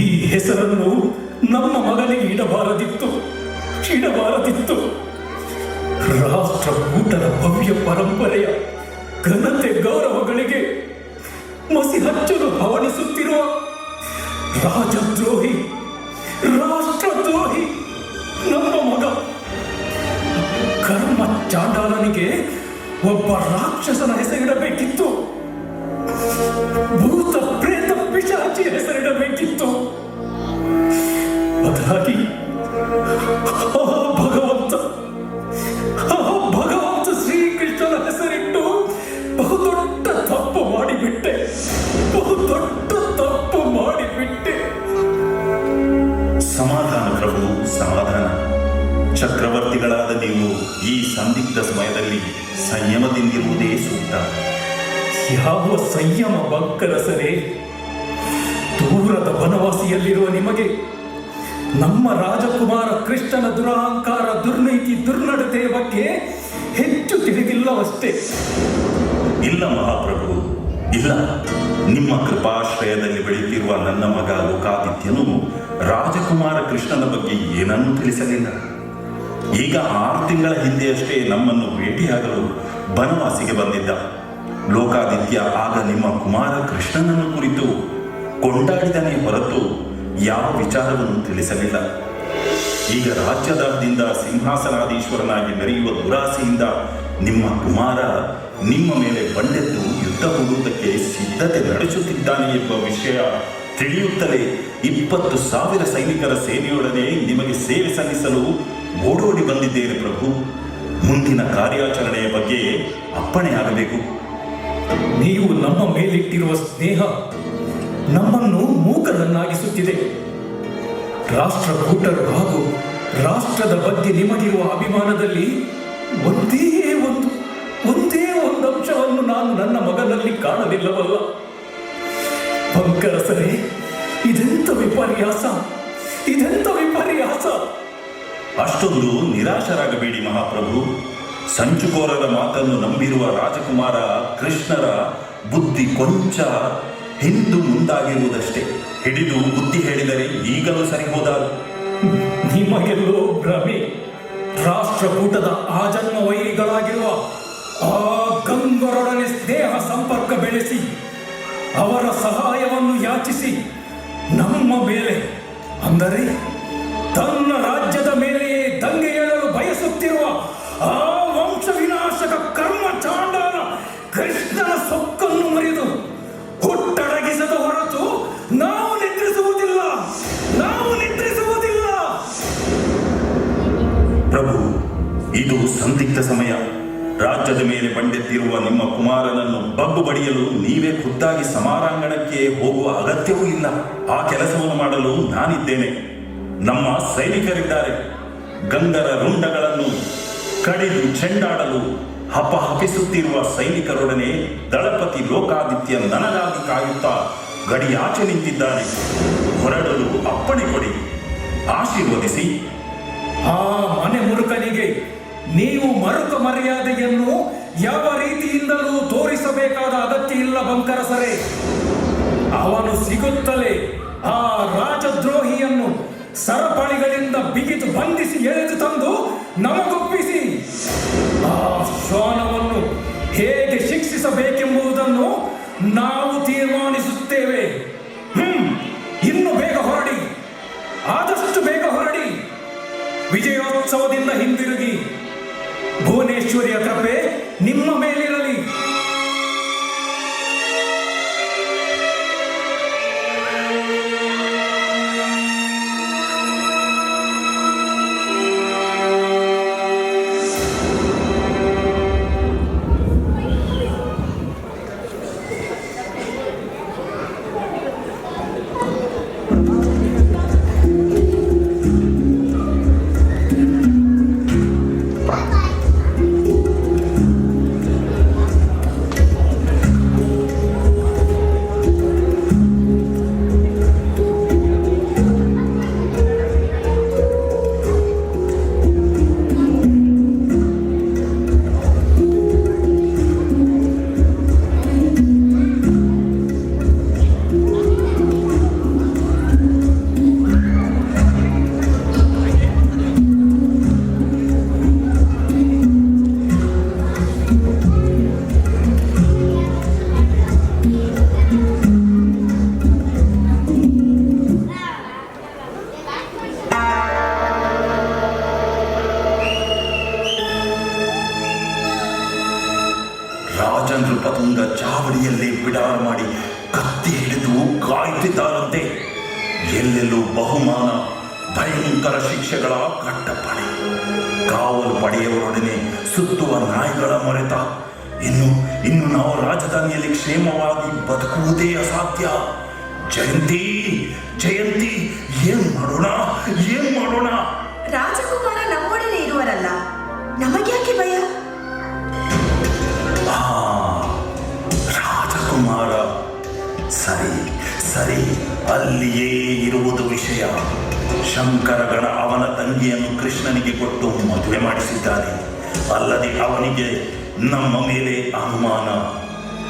ಈ ಹೆಸರನ್ನು ನಮ್ಮ ಮಗನಿಗೆ ಇಡಬಾರದಿತ್ತು. ರಾಷ್ಟ್ರಕೂಟರ ಭವ್ಯ ಪರಂಪರೆಯ ಘನತೆ ಗೌರವಗಳಿಗೆ ಮಸಿ ಹಚ್ಚಲು ಹವಣಿಸುತ್ತಿರುವ ರಾಜದ್ರೋಹಿ, ರಾಷ್ಟ್ರದ್ರೋಹಿ ನಮ್ಮ ಮಗ. ಕರ್ಮ ಚಾಂಡಾಲನಿಗೆ ಒಬ್ಬ ರಾಕ್ಷಸನ ಹೆಸರಿಡಬೇಕಿತ್ತು. ಭೂತ ಪ್ರೇತ ಪಿಶಾಚಿಯ ಹೆಸರಿಡಬೇಕಿತ್ತು. ಬದಲಾಗಿ ಭಗವಂತ ಶ್ರೀಕೃಷ್ಣನ ಹೆಸರಿಟ್ಟು ಬಹುದೊಡ್ಡ ತಪ್ಪು ಮಾಡಿಬಿಟ್ಟೆ. ಸಮಾಧಾನ ಚಕ್ರವರ್ತಿಗಳಾದ ನೀವು ಈ ಸಂದಿಗ್ಧ ಸಮಯದಲ್ಲಿ ಸಂಯಮದಿಂದಿರುವುದೇ ಸೂಕ್ತ. ಯಾವ ಸಂಯಮ ಬಂಕರಸರೇ? ದೂರದ ವನವಾಸಿಯಲ್ಲಿರುವ ನಿಮಗೆ ನಮ್ಮ ರಾಜಕುಮಾರ ಕೃಷ್ಣನ ದುರಹಂಕಾರ, ದುರ್ನೀತಿ, ದುರ್ನಡತೆಯ ಬಗ್ಗೆ ಹೆಚ್ಚು ತಿಳಿದಿಲ್ಲವಷ್ಟೇ. ಇಲ್ಲ ಮಹಾಪ್ರಭು, ಇಲ್ಲ. ನಿಮ್ಮ ಕೃಪಾಶ್ರಯದಲ್ಲಿ ಬೆಳೆಯುತ್ತಿರುವ ನನ್ನ ಮಗ ಲೋಕಾದಿತ್ಯನು ರಾಜಕುಮಾರ ಕೃಷ್ಣನ ಬಗ್ಗೆ ಏನನ್ನೂ ತಿಳಿಸಲಿಲ್ಲ. ಈಗ 6 ತಿಂಗಳ ಹಿಂದೆಯಷ್ಟೇ ನಮ್ಮನ್ನು ಭೇಟಿಯಾಗಲು ಬನವಾಸಿಗೆ ಬಂದಿದ್ದ. ಲೋಕಾದಿತ್ಯ ಆಗ ನಿಮ್ಮ ಕುಮಾರ ಕೃಷ್ಣನನ್ನು ಕುರಿತು ಕೊಂಡಾಡಿದನೇ ಹೊರತು ಯಾವ ವಿಚಾರವನ್ನು ತಿಳಿಸಲಿಲ್ಲ. ಈಗ ರಾಜ್ಯದಾದ್ಯಂತ ಸಿಂಹಾಸನಾಧೀಶ್ವರನಾಗಿ ಮೆರೆಯುವ ದುರಾಸೆಯಿಂದ ನಿಮ್ಮ ಕುಮಾರ ನಿಮ್ಮ ಮೇಲೆ ಬಂಡೆದ್ದು ಯುದ್ಧ ಹೂಡುವುದಕ್ಕೆ ಸಿದ್ಧತೆ ನಡೆಸುತ್ತಿದ್ದಾನೆ ಎಂಬ ವಿಷಯ ತಿಳಿಯುತ್ತಲೇ 20,000 ಸೈನಿಕರ ಸೇನೆಯೊಡನೆ ನಿಮಗೆ ಸೇವೆ ಸಲ್ಲಿಸಲು ಓಡೋಡಿ ಬಂದಿದ್ದೇನೆ ಪ್ರಭು. ಮುಂದಿನ ಕಾರ್ಯಾಚರಣೆಯ ಬಗ್ಗೆ ಅಪ್ಪಣೆಯಾಗಬೇಕು. ನೀವು ನಮ್ಮ ಮೇಲಿಟ್ಟಿರುವ ಸ್ನೇಹ ನಮ್ಮನ್ನು ಮೂಕರನ್ನಾಗಿಸುತ್ತಿದೆ. ರಾಷ್ಟ್ರಕೂಟರು ಹಾಗೂ ರಾಷ್ಟ್ರದ ಬಗ್ಗೆ ನಿಮಗಿರುವ ಅಭಿಮಾನದಲ್ಲಿ ಒಂದೇ ಒಂದು ಅಂಶವನ್ನು ನಾನು ನನ್ನ ಮಗನಲ್ಲಿ ಕಾಣಲಿಲ್ಲವಲ್ಲ. ಬಂಕರಸರೇ, ಇದೆಂತ ವಿಪರ್ಯಾಸ! ಅಷ್ಟೊಂದು ನಿರಾಶರಾಗಬೇಡಿ ಮಹಾಪ್ರಭು. ಸಂಚುಕೋರರ ಮಾತನ್ನು ನಂಬಿರುವ ರಾಜಕುಮಾರ ಕೃಷ್ಣರ ಬುದ್ಧಿ ಕೊಂಚ ಹಿಂದು ಮುಂದಾಗಿರುವುದಷ್ಟೇ. ಹಿಡಿದು ಬುದ್ಧಿ ಹೇಳಿದರೆ ಈಗಲೂ ಸರಿ ಹೋದಾರು. ನಿಮಗೆಲ್ಲೋ ಭ್ರಮೆ. ರಾಷ್ಟ್ರಕೂಟದ ಆಜನ್ಮ ವೈರಿಗಳಾಗಿರುವ ಆ ಗಂಗರೊಡನೆ ಸ್ನೇಹ ಸಂಪರ್ಕ ಬೆಳೆಸಿ ಅವರ ಸಹಾಯವನ್ನು ಯಾಚಿಸಿ ನಮ್ಮ ಮೇಲೆ, ಅಂದರೆ ತನ್ನ ರಾಜ್ಯದ ಮೇಲೆಯೇ ದಂಗೆ ಏಳಲು ಬಯಸುತ್ತಿರುವ ಆ ವಂಶ ವಿನಾಶಕ ಕರ್ಮ ಚಾಂಡಾಲ ಕೃಷ್ಣನ ಸೊಕ್ಕನ್ನು ಮುರಿದು ಹುಟ್ಟಡಗಿಸದ ಹೊರತು ನಾವು ನಿದ್ರಿಸುವುದಿಲ್ಲ. ಪ್ರಭು, ಇದು ಸಂದಿಗ್ಧ ಸಮಯ. ರಾಜ್ಯದ ಮೇಲೆ ಬಂಡೆತ್ತಿರುವ ನಿಮ್ಮ ಕುಮಾರನನ್ನು ಬಗ್ಗು ಬಡಿಯಲು ನೀವೇ ಖುದ್ದಾಗಿ ಸಮಾರಾಂಗಣಕ್ಕೆ ಹೋಗುವ ಅಗತ್ಯವೂ ಇಲ್ಲ. ಆ ಕೆಲಸವನ್ನು ಮಾಡಲು ನಾನಿದ್ದೇನೆ. ನಮ್ಮ ಸೈನಿಕರಿದ್ದಾರೆ. ಗಂಗರ ರುಂಡಗಳನ್ನು ಕಡಿದು ಚೆಂಡಾಡಲು ಹಪಹಪಿಸುತ್ತಿರುವ ಸೈನಿಕರೊಡನೆ ದಳಪತಿ ಲೋಕಾದಿತ್ಯ ನನಗಾಗಿ ಕಾಯುತ್ತಾ ಗಡಿಯಾಚೆ ನಿಂತಿದ್ದಾನೆ. ಹೊರಡಲು ಅಪ್ಪಣೆ ಕೊಡಿ, ಆಶೀರ್ವದಿಸಿ. ಆ ಮನೆ ಮುರುಕನಿಗೆ ನೀವು ಮರುಕ ಮರ್ಯಾದೆಯನ್ನು ಯಾವ ರೀತಿಯಿಂದಲೂ ತೋರಿಸಬೇಕಾದ ಅಗತ್ಯ ಇಲ್ಲ ಬಂಕರಸರೇ. ಅವನು ಸಿಗುತ್ತಲೇ ಆ ರಾಜದ್ರೋಹಿಯನ್ನು ಸರಪಳಿಗಳಿಂದ ಬಿಗಿದು ಬಂಧಿಸಿ ಎಳೆದು ತಂದು ನಮಗೊಪ್ಪಿಸಿ ಆ ಶ್ವಾನವನ್ನು ಹೇಗೆ ಶಿಕ್ಷಿಸಬೇಕೆಂಬುದನ್ನು ನಾವು ತೀರ್ಮಾನಿಸುತ್ತೇವೆ. ಇನ್ನು ಬೇಗ ಹೊರಡಿ, ಆದಷ್ಟು ಬೇಗ ಹೊರಡಿ. ವಿಜಯೋತ್ಸವದಿಂದ ಹಿಂದಿರುಗಿ. ಭುವನೇಶ್ವರಿಯ ಕೃಪೆ ನಿಮ್ಮ ಮೇಲಿರಲಿ. ನೃಪತುಂಗ ಚಾವಡಿಯಲ್ಲೇ ಬಿಡಾರ ಮಾಡಿ ಕತ್ತಿ ಹಿಡಿದು ಕಾಯುತ್ತಿದ್ದಾರಂತೆ. ಎಲ್ಲೆಲ್ಲೂ ಬಹುಮಾನ, ಭಯಂಕರ ಶಿಕ್ಷೆಗಳ ಕಟ್ಟಪಣೆ, ಕಾವಲು ಪಡೆಯವರೊಡನೆ ಸುತ್ತುವ ನಾಯಿಗಳ ಮೊರೆತ. ಇನ್ನು ನಾವು ರಾಜಧಾನಿಯಲ್ಲಿ ಕ್ಷೇಮವಾಗಿ ಬದುಕುವುದೇ ಅಸಾಧ್ಯ. ಜಯಂತಿ, ಏನ್ ಮಾಡೋಣ? ರಾಜಕುಮಾರ ನಮ್ಮೊಡನೆ ಶಂಕರಗಣ ಅವನ ತಂಗಿಯನ್ನು ಕೃಷ್ಣನಿಗೆ ಕೊಟ್ಟು ಮದುವೆ ಮಾಡಿಸಿದ್ದಾನೆ. ಅಲ್ಲದೆ ಅವನಿಗೆ ನಮ್ಮ ಮೇಲೆ ಅನುಮಾನ.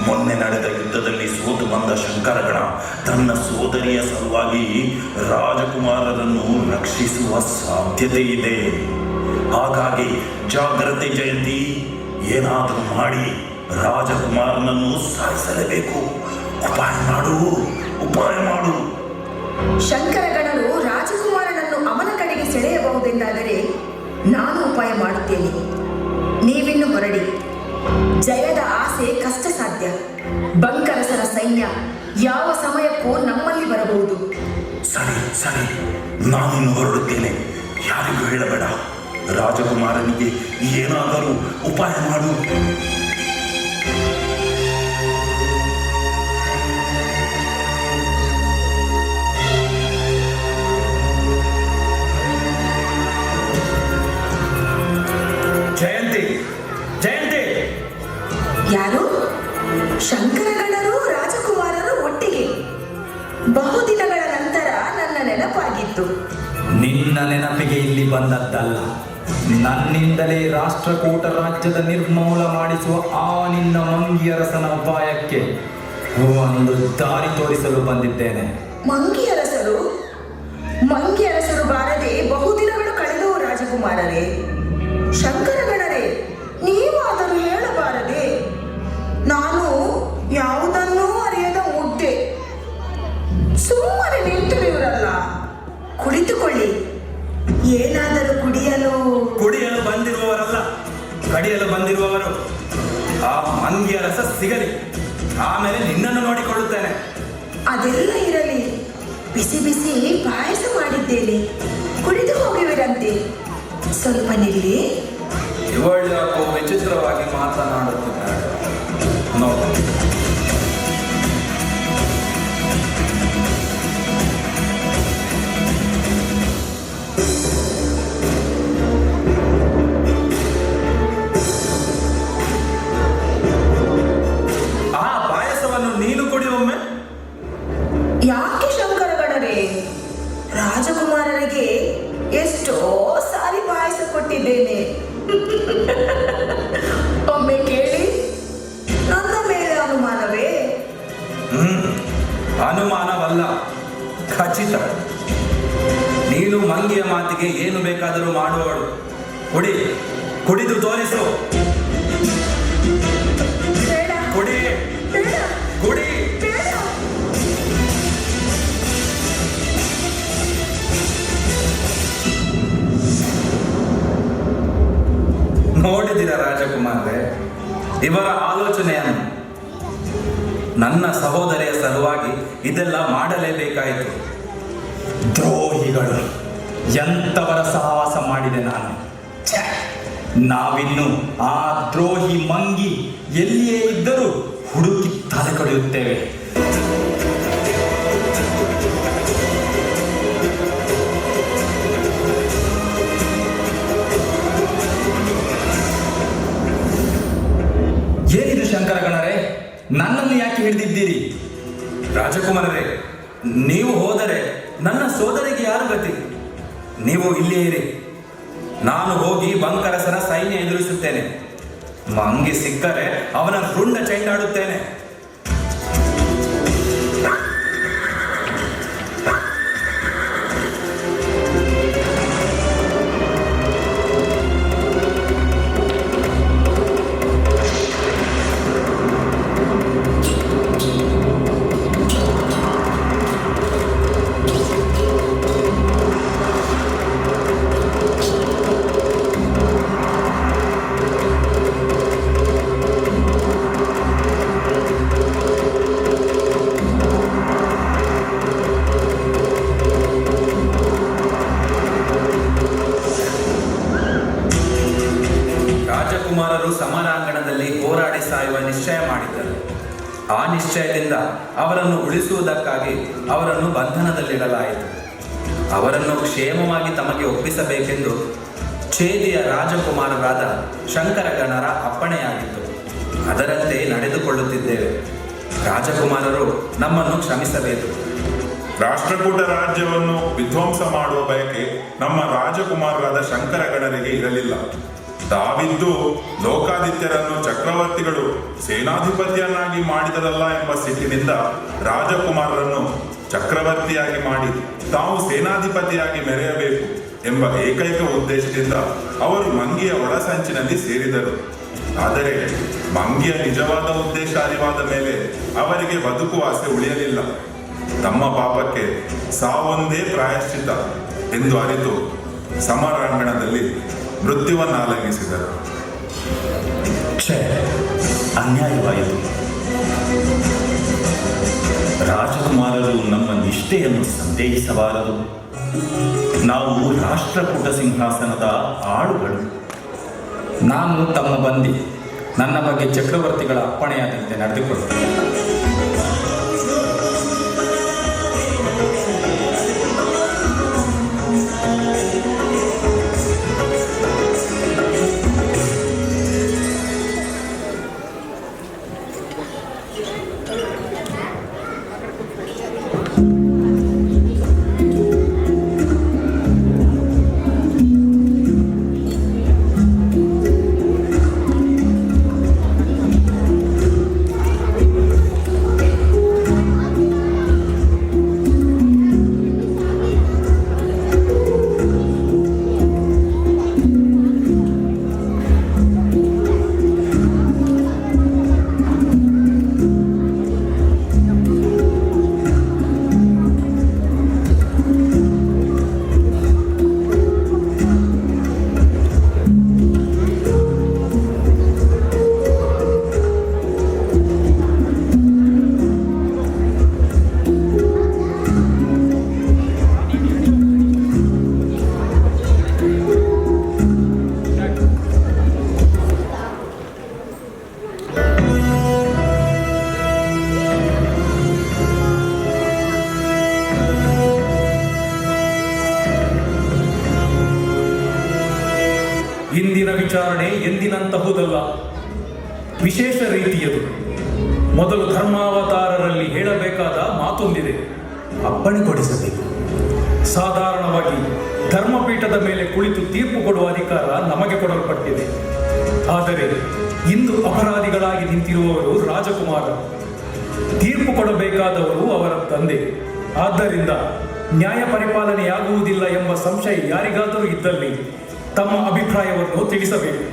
ಮೊನ್ನೆ ನಡೆದ ಯುದ್ಧದಲ್ಲಿ ಸೋತು ಬಂದ ಶಂಕರಗಣ ತನ್ನ ಸೋದರಿಯ ಸಲುವಾಗಿ ರಾಜಕುಮಾರರನ್ನು ರಕ್ಷಿಸುವ ಸಾಧ್ಯತೆ ಇದೆ. ಹಾಗಾಗಿ ಜಾಗ್ರತೆ ಜಯಂತಿ, ಏನಾದರೂ ಮಾಡಿ ರಾಜಕುಮಾರನನ್ನು ಸಾಯಿಸಲೇಬೇಕು. ಉಪಾಯ ಮಾಡು. ಶಂಕರಗಣರು ರಾಜಕುಮಾರನನ್ನು ಅವನ ಕಡೆಗೆ ಸೆಳೆಯಬಹುದೆಂದಾದರೆ ನಾನು ಉಪಾಯ ಮಾಡುತ್ತೇನೆ. ನೀವಿನ್ನು ಹೊರಡಿ. ಜಯದ ಆಸೆ ಕಷ್ಟ ಸಾಧ್ಯ. ಬಂಕರಸರ ಸೈನ್ಯ ಯಾವ ಸಮಯಕ್ಕೂ ನಮ್ಮಲ್ಲಿ ಬರಬಹುದು. ಸರಿ, ನಾನಿನ್ನು ಹೊರಡುತ್ತೇನೆ. ಯಾರಿಗೂ ಹೇಳಬೇಡ. ರಾಜಕುಮಾರನಿಗೆ ಏನಾದರೂ ಉಪಾಯ ಮಾಡು. ಜಯಂತಿ, ಯಾರು? ಶಂಕರಗಣರು ರಾಜಕುಮಾರರು ಒಟ್ಟಿಗೆ. ಬಹುದಿನಗಳ ನಂತರ ನನ್ನ ನೆನಪಾಗಿತ್ತು. ನಿನ್ನ ನೆನಪಿಗೆ ಇಲ್ಲಿ ಬಂದದ್ದಲ್ಲ, ನನ್ನಿಂದಲೇ ರಾಷ್ಟ್ರಕೂಟ ರಾಜ್ಯದ ನಿರ್ಮೂಲ ಮಾಡಿಸುವ ಆ ನಿನ್ನ ಮಂಗಿಯರಸನ ಉಪಾಯಕ್ಕೆ ಒಂದು ದಾರಿ ತೋರಿಸಲು ಬಂದಿದ್ದೇನೆ. ಮಂಗಿಯರಸರು ಬಾರದೆ ಬಹುದಿನಗಳು ಕಳೆದವು ರಾಜಕುಮಾರರೇ. ಶಂಕರಗಣರೇ, ನೀವಾದರೂ ಹೇಳಬಾರದೆ? ನಾನು ಯಾವುದನ್ನೂ ಅರಿಯದ ಮುದ್ದೆ. ಸುಮ್ಮನೆ ನಿಂತಿರುವರಲ್ಲ. ಕುಳಿತುಕೊಳ್ಳಿ. ಏನಾದರೂ ಕುಡಿಯಲು ಬಂದಿರುವವರಲ್ಲ, ಕಡಿಯಲು ಬಂದಿರುವವರು. ಆ ಮಂಗಿಯ ರಸ ಸಿಗಲಿ, ಆಮೇಲೆ ನಿನ್ನನ್ನು ನೋಡಿಕೊಳ್ಳುತ್ತೇನೆ. ಅದೆಲ್ಲ ಇರಲಿ. ಬಿಸಿ ಬಿಸಿ ಪಾಯಸ ಮಾಡಿದ್ದೇನೆ, ಕುಡಿದು ಹೋಗುವಿರಂತೆ. ಸ್ವಲ್ಪ ನಿಲ್ಲಿ. ಇವಳ್ಯಾಕೋ ವಿಚಿತ್ರವಾಗಿ ಮಾತನಾಡುತ್ತಿದ್ದಾಳೆ ನೋಡು. ಆ ಪಾಯಸವನ್ನು ನೀನು ಕುಡಿ ಒಮ್ಮೆ. ಯಾಕೆ ಶಂಕರಗಣರೇ? ರಾಜಕುಮಾರರಿಗೆ ಎಷ್ಟೋ ಸಾರಿ ಪಾಯಸ ಕೊಟ್ಟಿದ್ದೇನೆ. ಒಮ್ಮೆ ಕೇಳಿ. ನನ್ನ ಮೇಲೆ ಅನುಮಾನವೇ? ಅನುಮಾನವಲ್ಲ, ಖಚಿತ. ನೀನು ಮಂಗಿಯ ಮಾತಿಗೆ ಏನು ಬೇಕಾದರೂ ಮಾಡುವವಳು. ಕುಡಿದು ತೋರಿಸು. ಬೇಡ, ಕುಡಿ. ಬೇಡ. ನೋಡಿದಿರ ರಾಜಕುಮಾರರೇ, ಇವರ ಆಲೋಚನೆಯನ್ನು. ನನ್ನ ಸಹೋದರಿಯ ಸಲುವಾಗಿ ಇದೆಲ್ಲ ಮಾಡಲೇಬೇಕಾಯಿತು. ದ್ರೋಹಿಗಳು, ಎಂತವರ ಸಹವಾಸ ಮಾಡಿದೆ ನಾನು. ಛೆ! ನಾವಿನ್ನು ಆ ದ್ರೋಹಿ ಮಂಗಿ ಎಲ್ಲಿಯೇ ಇದ್ದರೂ ಹುಡುಕಿ ತಲೆ ಕಡಿಯುತ್ತೇವೆ. ಏನಿದು ಶಂಕರಗಣರೇ, ನನ್ನನ್ನು ಯಾಕೆ ಹಿಡಿದಿದ್ದೀರಿ? ರಾಜಕುಮಾರರೇ, ನೀವು ಹೋದರೆ ನನ್ನ ಸೋದರಿಗೆ ಯಾರು ಗತಿ? ನೀವು ಇಲ್ಲೇ ಇರಿ. ನಾನು ಹೋಗಿ ಬಂಕರಸರ ಸೈನ್ಯ ಎದುರಿಸುತ್ತೇನೆ. ಮಂಗಿ ಸಿಕ್ಕರೆ ಅವನ ರುಂಡ ಚೆಂಡಾಡುತ್ತೇನೆ. ರಾಜಕುಮಾರರು ಸಮರಾಂಗಣದಲ್ಲಿ ಹೋರಾಡಿ ಸಾಯುವ ನಿಶ್ಚಯ ಮಾಡಿದ್ದರು. ಆ ನಿಶ್ಚಯದಿಂದ ಅವರನ್ನು ಉಳಿಸುವುದಕ್ಕಾಗಿ ಅವರನ್ನು ಬಂಧನದಲ್ಲಿಡಲಾಯಿತು. ಅವರನ್ನು ಕ್ಷೇಮವಾಗಿ ತಮಗೆ ಒಪ್ಪಿಸಬೇಕೆಂದು ಛೇದಿಯ ರಾಜಕುಮಾರರಾದ ಶಂಕರಗಣರ ಅಪ್ಪಣೆಯಾಗಿತ್ತು. ಅದರಂತೆ ನಡೆದುಕೊಳ್ಳುತ್ತಿದ್ದೇವೆ. ರಾಜಕುಮಾರರು ನಮ್ಮನ್ನು ಕ್ಷಮಿಸಬೇಕು. ರಾಷ್ಟ್ರಕೂಟ ರಾಜ್ಯವನ್ನು ವಿಧ್ವಂಸ ಮಾಡುವ ಬಯಕೆ ನಮ್ಮ ರಾಜಕುಮಾರರಾದ ಶಂಕರಗಣರಿಗೆ ಇರಲಿಲ್ಲ. ತಾವಿದ್ದು ಲೋಕಾದಿತ್ಯರನ್ನು ಚಕ್ರವರ್ತಿಗಳು ಸೇನಾಧಿಪತಿಯನ್ನಾಗಿ ಮಾಡಿದರಲ್ಲ ಎಂಬ ಸಿಟ್ಟಿನಿಂದ ರಾಜಕುಮಾರರನ್ನು ಚಕ್ರವರ್ತಿಯಾಗಿ ಮಾಡಿ ತಾವು ಸೇನಾಧಿಪತಿಯಾಗಿ ಮೆರೆಯಬೇಕು ಎಂಬ ಏಕೈಕ ಉದ್ದೇಶದಿಂದ ಅವರು ಮಂಗಿಯ ಒಳಸಂಚಿನಲ್ಲಿ ಸೇರಿದರು. ಆದರೆ ಮಂಗಿಯ ನಿಜವಾದ ಉದ್ದೇಶ ಅರಿವಾದ ಮೇಲೆ ಅವರಿಗೆ ಬದುಕುವ ಆಸೆ ಉಳಿಯಲಿಲ್ಲ. ತಮ್ಮ ಪಾಪಕ್ಕೆ ಸಾವೊಂದೇ ಪ್ರಾಯಶ್ಚಿತ ಎಂದು ಅರಿತು ಸಮರಾಂಗಣದಲ್ಲಿ ಮೃತ್ಯುವನ್ನಾಲಂಘಿಸಿದರು. ಛೇ, ಅನ್ಯಾಯವಾಯಿತು. ರಾಜಕುಮಾರರು ನಮ್ಮ ನಿಷ್ಠೆಯನ್ನು ಸಂದೇಹಿಸಬಾರದು. ನಾವು ರಾಷ್ಟ್ರಕೂಟ ಸಿಂಹಾಸನದ ಆಳುಗಳು. ನಾನು ತಮ್ಮ ಬಂದಿ. ನನ್ನ ಬಗ್ಗೆ ಚಕ್ರವರ್ತಿಗಳ ಅಪ್ಪಣೆಯಾದಂತೆ ನಡೆದುಕೊಳ್ಳುತ್ತೇನೆ. ಇಂದಿನ ವಿಚಾರಣೆ ಎಂದಿನಂತಹುದಲ್ಲ, ವಿಶೇಷ ರೀತಿಯದು. ಮೊದಲು ಧರ್ಮಾವತಾರರಲ್ಲಿ ಹೇಳಬೇಕಾದ ಮಾತೊಂದಿದೆ. ಅಪ್ಪಣೆ ಕೊಡಿಸಬೇಕು. ಸಾಧಾರಣವಾಗಿ ಧರ್ಮಪೀಠದ ಮೇಲೆ ಕುಳಿತು ತೀರ್ಪು ಕೊಡುವ ಅಧಿಕಾರ ನಮಗೆ ಕೊಡಲ್ಪಟ್ಟಿದೆ. ಆದರೆ ಇಂದು ಅಪರಾಧಿಗಳಾಗಿ ನಿಂತಿರುವವರು ರಾಜಕುಮಾರರು, ತೀರ್ಪು ಕೊಡಬೇಕಾದವರು ಅವರ ತಂದೆ. ಆದ್ದರಿಂದ ನ್ಯಾಯ ಪರಿಪಾಲನೆಯಾಗುವುದಿಲ್ಲ ಎಂಬ ಸಂಶಯ ಯಾರಿಗಾದರೂ ಇದ್ದಲ್ಲಿ ತಮ್ಮ ಅಭಿಪ್ರಾಯವನ್ನು ತಿಳಿಸಬೇಕು.